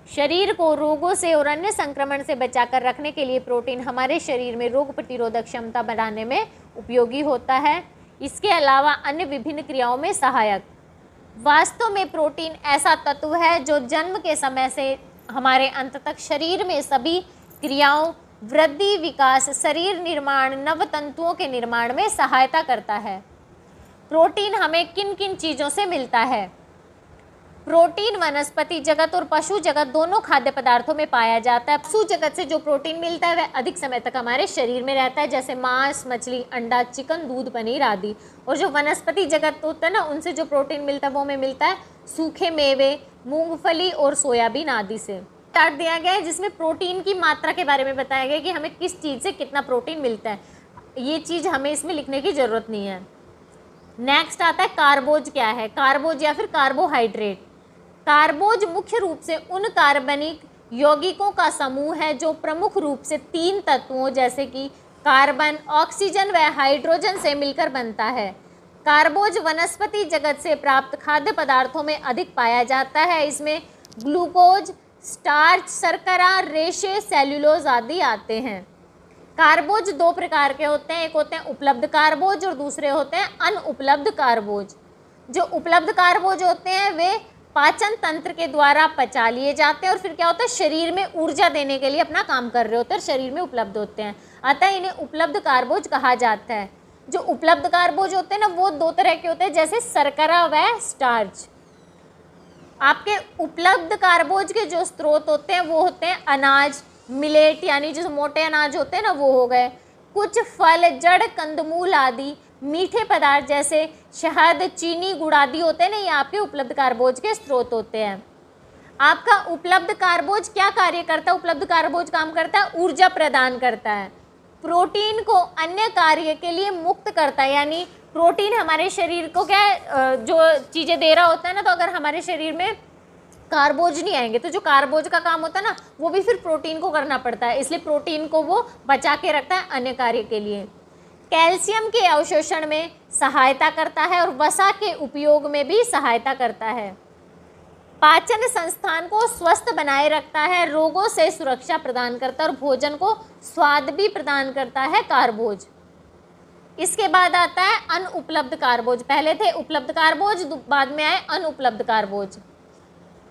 शरीर को रोगों से और अन्य संक्रमण से बचाकर रखने के लिए प्रोटीन हमारे शरीर में रोग प्रतिरोधक क्षमता बढ़ाने में उपयोगी होता है। इसके अलावा अन्य विभिन्न क्रियाओं में सहायक। वास्तव में प्रोटीन ऐसा तत्व है जो जन्म के समय से हमारे अंत तक शरीर में सभी क्रियाओं, वृद्धि, विकास, शरीर निर्माण, नव तंतुओं के निर्माण में सहायता करता है। प्रोटीन हमें किन किन चीज़ों से मिलता है? प्रोटीन वनस्पति जगत और पशु जगत दोनों खाद्य पदार्थों में पाया जाता है। पशु जगत से जो प्रोटीन मिलता है वह अधिक समय तक हमारे शरीर में रहता है, जैसे मांस, मछली, अंडा, चिकन, दूध, पनीर आदि। और जो वनस्पति जगत होता है ना, उनसे जो प्रोटीन मिलता है वो हमें मिलता है सूखे मेवे, मूंगफली और सोयाबीन आदि से। चार्ट दिया गया है जिसमें प्रोटीन की मात्रा के बारे में बताया गया कि हमें किस चीज़ से कितना प्रोटीन मिलता है। ये चीज़ हमें इसमें लिखने की ज़रूरत नहीं है। नेक्स्ट आता है कार्बोज। क्या है कार्बोज या फिर कार्बोहाइड्रेट? कार्बोज मुख्य रूप से उन कार्बनिक यौगिकों का समूह है जो प्रमुख रूप से 3 तत्वों जैसे कि कार्बन, ऑक्सीजन व हाइड्रोजन से मिलकर बनता है। कार्बोज वनस्पति जगत से प्राप्त खाद्य पदार्थों में अधिक पाया जाता है। इसमें ग्लूकोज, स्टार्च, शर्करा, रेशे, सेल्यूलोज आदि आते हैं। कार्बोज 2 प्रकार के होते हैं, एक होते हैं उपलब्ध कार्बोज और दूसरे होते हैं अनुपलब्ध कार्बोज। जो उपलब्ध कार्बोज होते हैं वे पाचन तंत्र के द्वारा पचा लिए जाते हैं और फिर क्या होता है, शरीर में ऊर्जा देने के लिए अपना काम कर रहे होते हैं और शरीर में उपलब्ध होते हैं, अतः इन्हें उपलब्ध कार्बोज कहा जाता है। जो उपलब्ध कार्बोज होते हैं ना वो दो तरह के होते हैं, जैसे शर्करा व स्टार्च। आपके उपलब्ध कार्बोज के जो स्रोत होते हैं वो होते हैं अनाज, मिलेट यानी जो मोटे अनाज होते हैं ना वो हो गए, कुछ फल, जड़, कंदमूल आदि, मीठे पदार्थ जैसे शहद, चीनी, गुड़ आदि होते हैं ना, ये आपके उपलब्ध कार्बोज के स्रोत होते हैं। आपका उपलब्ध कार्बोज क्या कार्य करता है? उपलब्ध कार्बोज काम करता है ऊर्जा प्रदान करता है, प्रोटीन को अन्य कार्य के लिए मुक्त करता है, यानी प्रोटीन हमारे शरीर को क्या है, जो चीज़ें दे रहा होता है ना, तो अगर हमारे शरीर में कार्बोज नहीं आएंगे तो जो कार्बोज का काम होता है ना वो भी फिर प्रोटीन को करना पड़ता है, इसलिए प्रोटीन को वो बचा के रखता है अन्य कार्य के लिए। कैल्शियम के अवशोषण में सहायता करता है और वसा के उपयोग में भी सहायता करता है। पाचन संस्थान को स्वस्थ बनाए रखता है, रोगों से सुरक्षा प्रदान करता है और भोजन को स्वाद भी प्रदान करता है कार्बोज। इसके बाद आता है अनुपलब्ध कार्बोज। पहले थे उपलब्ध कार्बोज, बाद में आए अनुपलब्ध कार्बोज।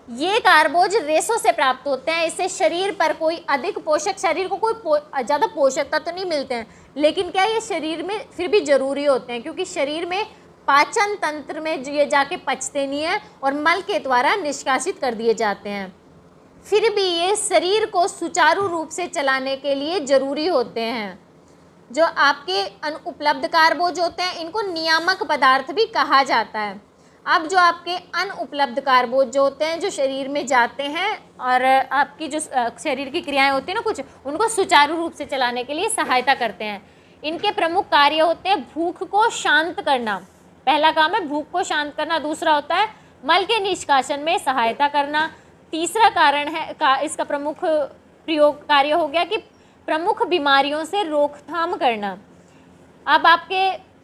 ये कार्बोज रेशों से प्राप्त होते हैं, इससे शरीर पर कोई अधिक पोषक, शरीर को कोई ज़्यादा पोषक तत्व नहीं मिलते हैं, लेकिन क्या ये शरीर में फिर भी ज़रूरी होते हैं, क्योंकि शरीर में पाचन तंत्र में ये जाके पचते नहीं हैं और मल के द्वारा निष्कासित कर दिए जाते हैं। फिर भी ये शरीर को सुचारू रूप से चलाने के लिए ज़रूरी होते हैं। जो आपके अनुपलब्ध कार्बोज होते हैं इनको नियामक पदार्थ भी कहा जाता है। अब जो आपके अनुपलब्ध कार्बोज जो होते हैं, जो शरीर में जाते हैं और आपकी जो शरीर की क्रियाएं होती हैं ना कुछ, उनको सुचारू रूप से चलाने के लिए सहायता करते हैं। इनके प्रमुख कार्य होते हैं भूख को शांत करना, पहला काम है भूख को शांत करना, दूसरा होता है मल के निष्कासन में सहायता करना, तीसरा कारण है इसका प्रमुख प्रयोग कार्य हो गया कि प्रमुख बीमारियों से रोकथाम करना। अब आपके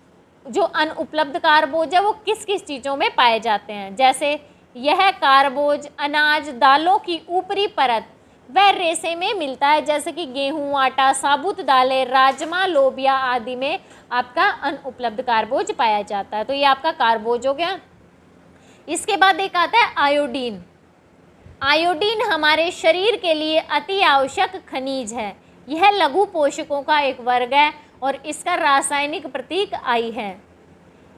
जो अनुपलब्ध कार्बोज है वो किस किस चीज़ों में पाए जाते हैं, जैसे यह कार्बोज अनाज, दालों की ऊपरी परत व रेशे में मिलता है, जैसे कि गेहूं, आटा, साबुत दालें, राजमा, लोबिया आदि में आपका अनुपलब्ध कार्बोज पाया जाता है। तो ये आपका कार्बोज हो गया। इसके बाद एक आता है आयोडीन। आयोडीन हमारे शरीर के लिए अति आवश्यक खनिज है। यह लघु पोषकों का एक वर्ग है और इसका रासायनिक प्रतीक आई है।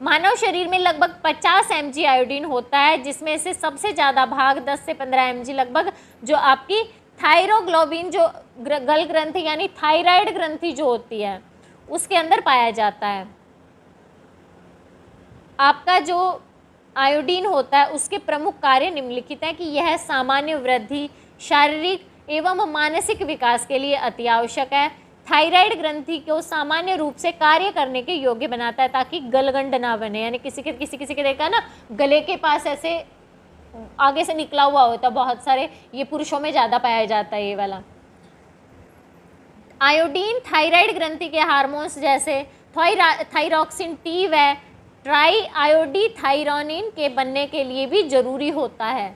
मानव शरीर में लगभग 50 mg आयोडीन होता है, जिसमें से सबसे ज़्यादा भाग 10 से 15 mg लगभग जो आपकी थायरोग्लोबिन, जो गल ग्रंथि यानी थायराइड ग्रंथि जो होती है उसके अंदर पाया जाता है। आपका जो आयोडीन होता है उसके प्रमुख कार्य निम्नलिखित हैं कि यह सामान्य वृद्धि, शारीरिक एवं मानसिक विकास के लिए अति आवश्यक है। थायराइड ग्रंथि को सामान्य रूप से कार्य करने के योग्य बनाता है ताकि गलगंड ना बने, यानी किसी के देखा ना गले के पास ऐसे आगे से निकला हुआ होता है बहुत सारे, ये पुरुषों में ज़्यादा पाया जाता है ये वाला। आयोडीन थायराइड ग्रंथि के हार्मोन्स जैसे थायरॉक्सिन टी व ट्राई आयोडीथायरोनिन के बनने के लिए भी जरूरी होता है।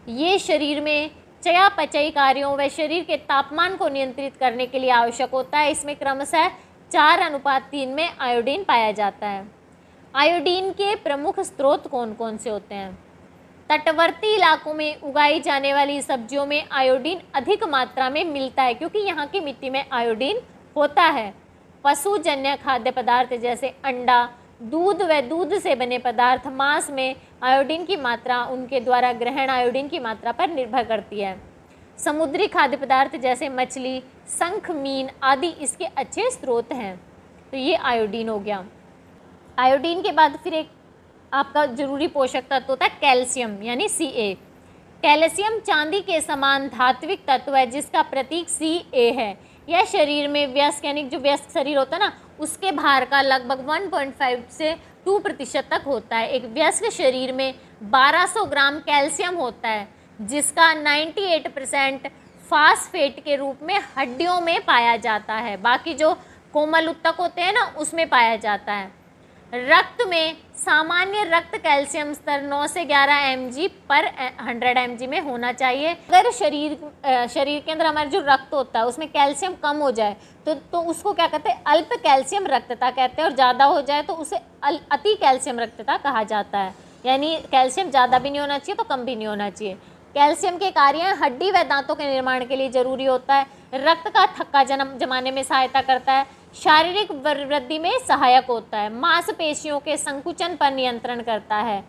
ये शरीर में चयापचयी कार्यों व शरीर के तापमान को नियंत्रित करने के लिए आवश्यक होता है। इसमें क्रमशः 4:3 में आयोडीन पाया जाता है। आयोडीन के प्रमुख स्रोत कौन कौन से होते हैं? तटवर्ती इलाकों में उगाई जाने वाली सब्जियों में आयोडीन अधिक मात्रा में मिलता है क्योंकि यहाँ की मिट्टी में आयोडीन होता है। पशुजन्य खाद्य पदार्थ जैसे अंडा, दूध व दूध से बने पदार्थ, मांस में आयोडीन की मात्रा उनके द्वारा ग्रहण आयोडीन की मात्रा पर निर्भर करती है। समुद्री खाद्य पदार्थ जैसे मछली, शंख, मीन आदि इसके अच्छे स्रोत हैं। तो ये आयोडीन हो गया। आयोडीन के बाद फिर एक आपका जरूरी पोषक तत्व होता है कैल्शियम यानी Ca। कैल्शियम चांदी के समान धात्विक तत्व है जिसका प्रतीक Ca है। यह शरीर में व्यस्क यानी जो व्यस्क शरीर होता है ना उसके भार का लगभग 1.5 से 2% तक होता है। एक व्यस्क शरीर में 1200 ग्राम कैल्शियम होता है जिसका 98% फास्फेट के रूप में हड्डियों में पाया जाता है। बाकी जो कोमल उत्तक होते हैं ना उसमें पाया जाता है। रक्त में सामान्य रक्त कैल्शियम स्तर 9 से 11 mg पर 100 mg में होना चाहिए। अगर शरीर के अंदर हमारा जो रक्त होता है उसमें कैल्शियम कम हो जाए तो उसको क्या कहते हैं? अल्प कैल्शियम रक्तता कहते हैं, और ज़्यादा हो जाए तो उसे अति कैल्शियम रक्तता कहा जाता है। यानी कैल्शियम ज़्यादा भी नहीं होना चाहिए तो कम भी नहीं होना चाहिए। कैल्शियम के कार्य हड्डी व दांतों के निर्माण के लिए जरूरी होता है, रक्त का थक्का जमाने में सहायता करता है, शारीरिक वृद्धि में सहायक होता है, मांसपेशियों के संकुचन पर नियंत्रण करता है।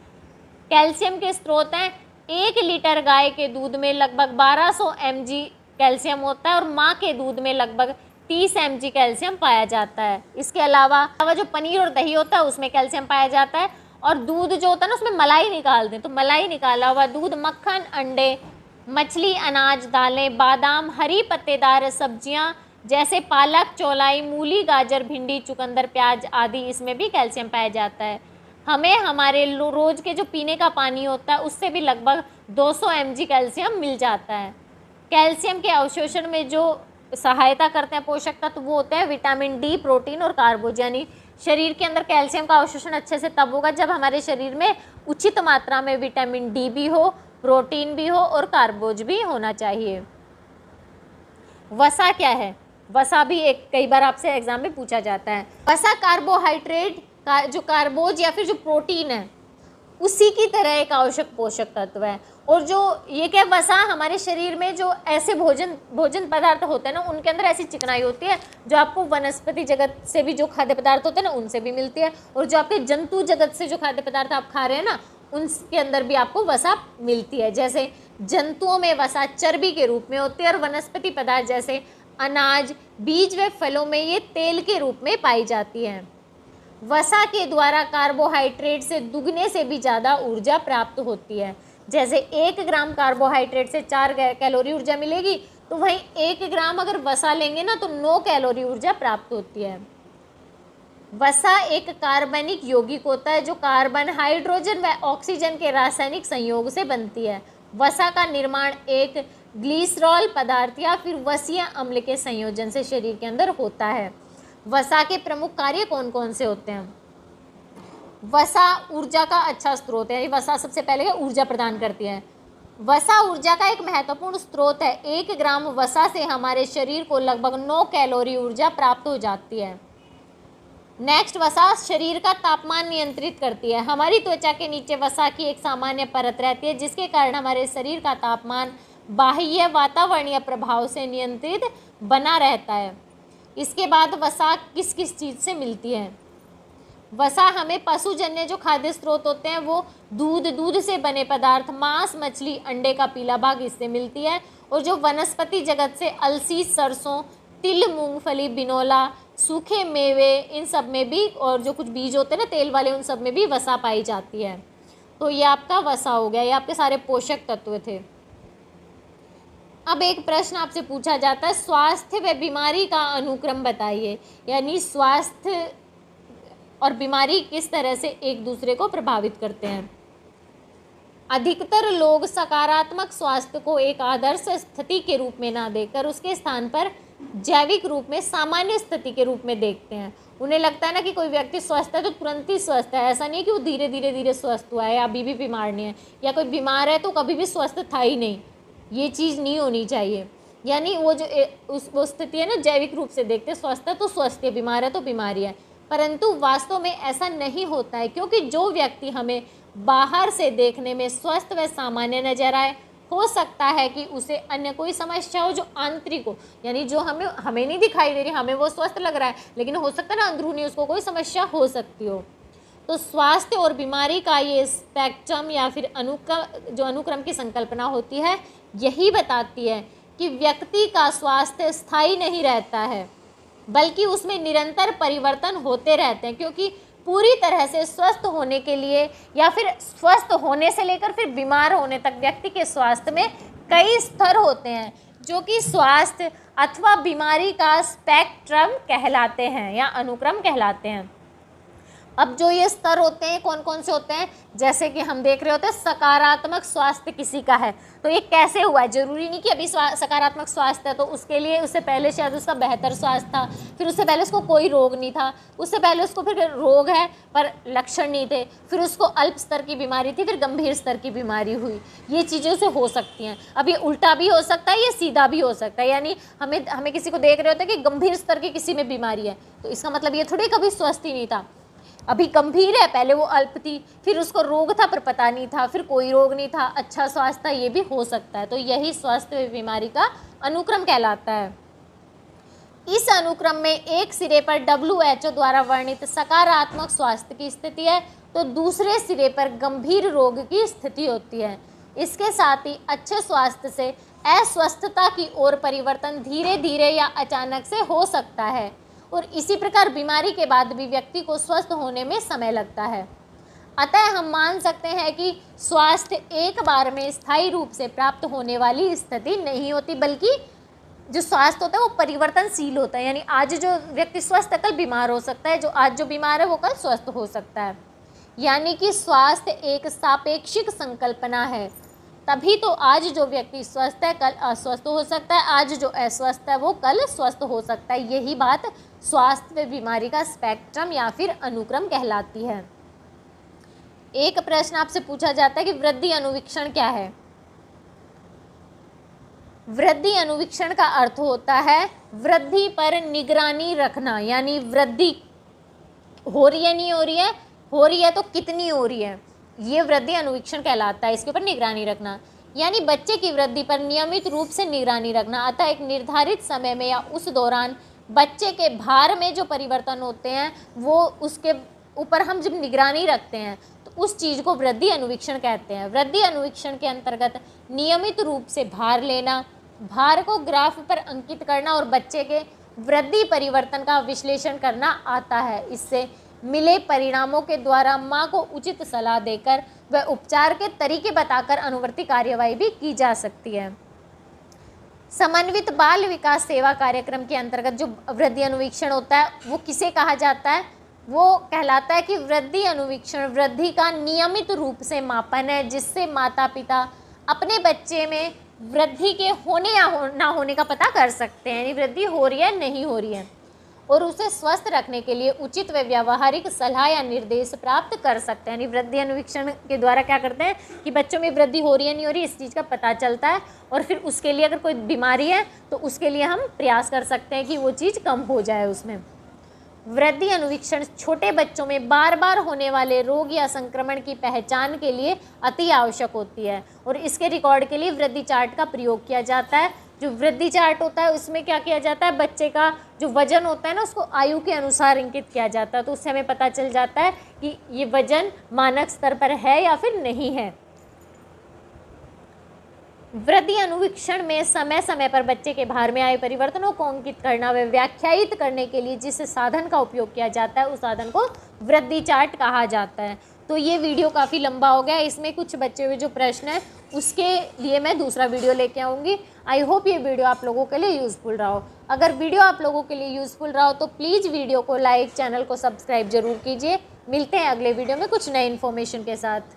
कैल्शियम के स्रोत हैं, 1 लीटर गाय के दूध में लगभग 1200 mg कैल्शियम होता है और माँ के दूध में लगभग 30 mg कैल्शियम पाया जाता है। इसके अलावा जो पनीर और दही होता है उसमें कैल्शियम पाया जाता है, और दूध जो होता है ना उसमें मलाई निकालते हैं, तो मलाई निकाला हुआ दूध, मक्खन, अंडे, मछली, अनाज, दालें, बादाम, हरी पत्तेदार सब्जियां जैसे पालक, चौलाई, मूली, गाजर, भिंडी, चुकंदर, प्याज आदि, इसमें भी कैल्शियम पाया जाता है। हमें हमारे रोज़ के जो पीने का पानी होता है उससे भी लगभग 200 mg कैल्शियम मिल जाता है। कैल्शियम के अवशोषण में जो सहायता करते हैं पोषक तत्व वो होते हैं विटामिन डी, प्रोटीन और कार्बोज। यानी शरीर के अंदर कैल्शियम का अवशोषण अच्छे से तब होगा जब हमारे शरीर में उचित मात्रा में विटामिन डी भी हो, प्रोटीन भी हो और कार्बोज भी होना चाहिए। वसा क्या है? वसा भी एक कई बार आपसे एग्जाम में पूछा जाता है। वसा कार्बोहाइड्रेट का जो कार्बोज या फिर जो प्रोटीन है उसी की तरह एक आवश्यक पोषक तत्व है। और जो ये क्या वसा हमारे शरीर में जो ऐसे भोजन पदार्थ होते हैं ना उनके अंदर ऐसी चिकनाई होती है जो आपको वनस्पति जगत से भी जो खाद्य पदार्थ होते हैं ना उनसे भी मिलती है, और जो आपके जंतु जगत से जो खाद्य पदार्थ आप खा रहे हैं ना उनके अंदर भी आपको वसा मिलती है। जैसे जंतुओं में वसा चर्बी के रूप में होती है और वनस्पति पदार्थ जैसे अनाज, बीज व फलों में ये तेल के रूप में पाई जाती है। वसा के द्वारा कार्बोहाइड्रेट से दुगने से भी ज़्यादा ऊर्जा प्राप्त होती है। जैसे 1 ग्राम कार्बोहाइड्रेट से 4 कैलोरी ऊर्जा मिलेगी, तो वहीं 1 ग्राम अगर वसा लेंगे ना तो 9 कैलोरी ऊर्जा प्राप्त होती है। वसा एक कार्बनिक यौगिक होता है जो कार्बन, हाइड्रोजन व ऑक्सीजन के रासायनिक संयोग से बनती है। वसा का निर्माण एक ग्लिसरॉल पदार्थ या फिर वसीय अम्ल के संयोजन से शरीर के अंदर होता है। वसा के प्रमुख कार्य कौन कौन से होते हैं? वसा ऊर्जा का अच्छा स्रोत है। वसा सबसे पहले ऊर्जा प्रदान करती है। वसा ऊर्जा का एक महत्वपूर्ण स्रोत है। 1 ग्राम वसा से हमारे शरीर को लगभग 9 कैलोरी ऊर्जा प्राप्त हो जाती है। नेक्स्ट, वसा शरीर का तापमान नियंत्रित करती है। हमारी त्वचा के नीचे वसा की एक सामान्य परत रहती है जिसके कारण हमारे शरीर का तापमान बाह्य वातावरणीय प्रभाव से नियंत्रित बना रहता है। इसके बाद वसा किस किस चीज़ से मिलती है? वसा हमें पशुजन्य जो खाद्य स्रोत होते हैं वो दूध से बने पदार्थ, मांस, मछली, अंडे का पीला भाग इससे मिलती है। और जो वनस्पति जगत से अलसी, सरसों, तिल, मूंगफली, बिनोला, सूखे मेवे, इन सब में भी, और जो कुछ बीज होते हैं ना तेल वाले, उन सब में भी वसा पाई जाती है। तो ये आपका वसा हो गया, ये आपके सारे पोषक तत्व थे। अब एक प्रश्न आपसे पूछा जाता है, स्वास्थ्य व बीमारी का अनुक्रम बताइए। यानी स्वास्थ्य और बीमारी किस तरह से एक दूसरे को प्रभावित करते हैं। अधिकतर लोग सकारात्मक स्वास्थ्य को एक आदर्श स्थिति के रूप में ना देखकर उसके स्थान पर जैविक रूप में सामान्य स्थिति के रूप में देखते हैं। उन्हें लगता है ना कि कोई व्यक्ति स्वस्थ है तो तुरंत ही स्वस्थ है। ऐसा नहीं है कि वो धीरे धीरे स्वस्थ हुआ है या अभी भी बीमार नहीं है, या कोई बीमार है तो कभी भी स्वस्थ था ही नहीं। ये चीज़ नहीं होनी चाहिए। यानी वो जो वो स्थिति है ना जैविक रूप से देखते, स्वस्थ है तो स्वस्थ है, बीमार है तो बीमारी है। परंतु वास्तव में ऐसा नहीं होता है, क्योंकि जो व्यक्ति हमें बाहर से देखने में स्वस्थ व सामान्य नजर आए, हो सकता है कि उसे अन्य कोई समस्या हो जो आंतरिक हो, यानी जो हमें नहीं दिखाई दे रही, हमें वो स्वस्थ लग रहा है, लेकिन हो सकता है ना अंदरूनी उसको कोई समस्या हो सकती हो। तो स्वास्थ्य और बीमारी का ये स्पेक्ट्रम या फिर अनुक्रम की संकल्पना होती है, यही बताती है कि व्यक्ति का स्वास्थ्य स्थायी नहीं रहता है, बल्कि उसमें निरंतर परिवर्तन होते रहते हैं। क्योंकि पूरी तरह से स्वस्थ होने के लिए या फिर स्वस्थ होने से लेकर फिर बीमार होने तक व्यक्ति के स्वास्थ्य में कई स्तर होते हैं, जो कि स्वास्थ्य अथवा बीमारी का स्पेक्ट्रम कहलाते हैं या अनुक्रम कहलाते हैं। अब जो ये स्तर होते हैं कौन कौन से होते हैं, जैसे कि हम देख रहे होते हैं सकारात्मक स्वास्थ्य किसी का है तो ये कैसे हुआ है। जरूरी नहीं कि अभी सकारात्मक स्वास्थ्य है तो उसके लिए उससे पहले शायद उसका बेहतर स्वास्थ्य था, फिर उससे पहले उसको कोई रोग नहीं था, उससे पहले उसको फिर रोग है पर लक्षण नहीं थे, फिर उसको अल्प स्तर की बीमारी थी, फिर गंभीर स्तर की बीमारी हुई। ये चीज़ें उसे हो सकती हैं। अब ये उल्टा भी हो सकता है, ये सीधा भी हो सकता है। यानी हमें किसी को देख रहे होते हैं कि गंभीर स्तर की किसी में बीमारी है तो इसका मतलब ये थोड़ी कभी स्वस्थ ही नहीं था। अभी गंभीर है, पहले वो अल्प थी, फिर उसको रोग था पर पता नहीं था, फिर कोई रोग नहीं था, अच्छा स्वास्थ्य था, ये भी हो सकता है। तो यही स्वास्थ्य व बीमारी का अनुक्रम कहलाता है। इस अनुक्रम में एक सिरे पर WHO द्वारा वर्णित सकारात्मक स्वास्थ्य की स्थिति है, तो दूसरे सिरे पर गंभीर रोग की स्थिति होती है। इसके साथ ही अच्छे स्वास्थ्य से अस्वस्थता की ओर परिवर्तन धीरे धीरे या अचानक से हो सकता है, और इसी प्रकार बीमारी के बाद भी व्यक्ति को स्वस्थ होने में समय लगता है। अतः हम मान सकते हैं कि स्वास्थ्य एक बार में स्थायी रूप से प्राप्त होने वाली स्थिति नहीं होती, बल्कि जो स्वास्थ्य होता है वो परिवर्तनशील होता है। यानी आज जो व्यक्ति स्वस्थ है कल बीमार हो सकता है, जो आज जो बीमार है वो कल स्वस्थ हो सकता है। यानी कि स्वास्थ्य एक सापेक्षिक संकल्पना है, तभी तो आज जो व्यक्ति स्वस्थ है कल अस्वस्थ हो सकता है, आज जो अस्वस्थ है वो कल स्वस्थ हो सकता है। यही बात स्वास्थ्य व बीमारी का स्पेक्ट्रम या फिर अनुक्रम कहलाती है। एक प्रश्न आपसे पूछा जाता है कि वृद्धि अनुवीक्षण क्या है। वृद्धि अनुवीक्षण का अर्थ होता है वृद्धि पर निगरानी रखना, यानी वृद्धि हो रही है नहीं हो रही है तो कितनी हो रही है, ये वृद्धि अनुवीक्षण कहलाता है। इसके ऊपर निगरानी रखना, यानी बच्चे की वृद्धि पर नियमित रूप से निगरानी रखना। अतः एक निर्धारित समय में या उस दौरान बच्चे के भार में जो परिवर्तन होते हैं वो उसके ऊपर हम जब निगरानी रखते हैं तो उस चीज़ को वृद्धि अनुवीक्षण कहते हैं। वृद्धि अनुवीक्षण के अंतर्गत नियमित रूप से भार लेना, भार को ग्राफ पर अंकित करना और बच्चे के वृद्धि परिवर्तन का विश्लेषण करना आता है। इससे मिले परिणामों के द्वारा माँ को उचित सलाह देकर व उपचार के तरीके बताकर अनुवर्ती कार्यवाही भी की जा सकती है। समन्वित बाल विकास सेवा कार्यक्रम के अंतर्गत जो वृद्धि अनुवीक्षण होता है वो किसे कहा जाता है, वो कहलाता है कि वृद्धि अनुवीक्षण वृद्धि का नियमित रूप से मापन है, जिससे माता पिता अपने बच्चे में वृद्धि के होने या ना होने का पता कर सकते हैं, यानी वृद्धि हो रही है नहीं हो रही है, और उसे स्वस्थ रखने के लिए उचित व व्यावहारिक सलाह या निर्देश प्राप्त कर सकते हैं। यानी वृद्धि अनुवीक्षण के द्वारा क्या करते हैं कि बच्चों में वृद्धि हो रही है नहीं हो रही इस चीज़ का पता चलता है, और फिर उसके लिए अगर कोई बीमारी है तो उसके लिए हम प्रयास कर सकते हैं कि वो चीज़ कम हो जाए उसमें। वृद्धि अनुवीक्षण छोटे बच्चों में बार बार होने वाले रोग या संक्रमण की पहचान के लिए अति आवश्यक होती है, और इसके रिकॉर्ड के लिए वृद्धि चार्ट का प्रयोग किया जाता है। जो वृद्धि चार्ट होता है उसमें क्या किया जाता है, बच्चे का जो वजन होता है ना उसको आयु के अनुसार अंकित किया जाता है, तो उससे हमें पता चल जाता है कि ये वजन मानक स्तर पर है या फिर नहीं है। वृद्धि अनुवीक्षण में समय समय पर बच्चे के भार में आए परिवर्तनों को अंकित करना व व्याख्यायित करने के लिए जिस साधन का उपयोग किया जाता है उस साधन को वृद्धि चार्ट कहा जाता है। तो ये वीडियो काफ़ी लंबा हो गया, इसमें कुछ बचे हुए जो प्रश्न है उसके लिए मैं दूसरा वीडियो लेके आऊँगी। आई होप ये वीडियो आप लोगों के लिए यूज़फुल रहा हो। अगर वीडियो आप लोगों के लिए यूज़फुल रहा हो तो प्लीज़ वीडियो को लाइक, चैनल को सब्सक्राइब जरूर कीजिए। मिलते हैं अगले वीडियो में कुछ नए इन्फॉर्मेशन के साथ।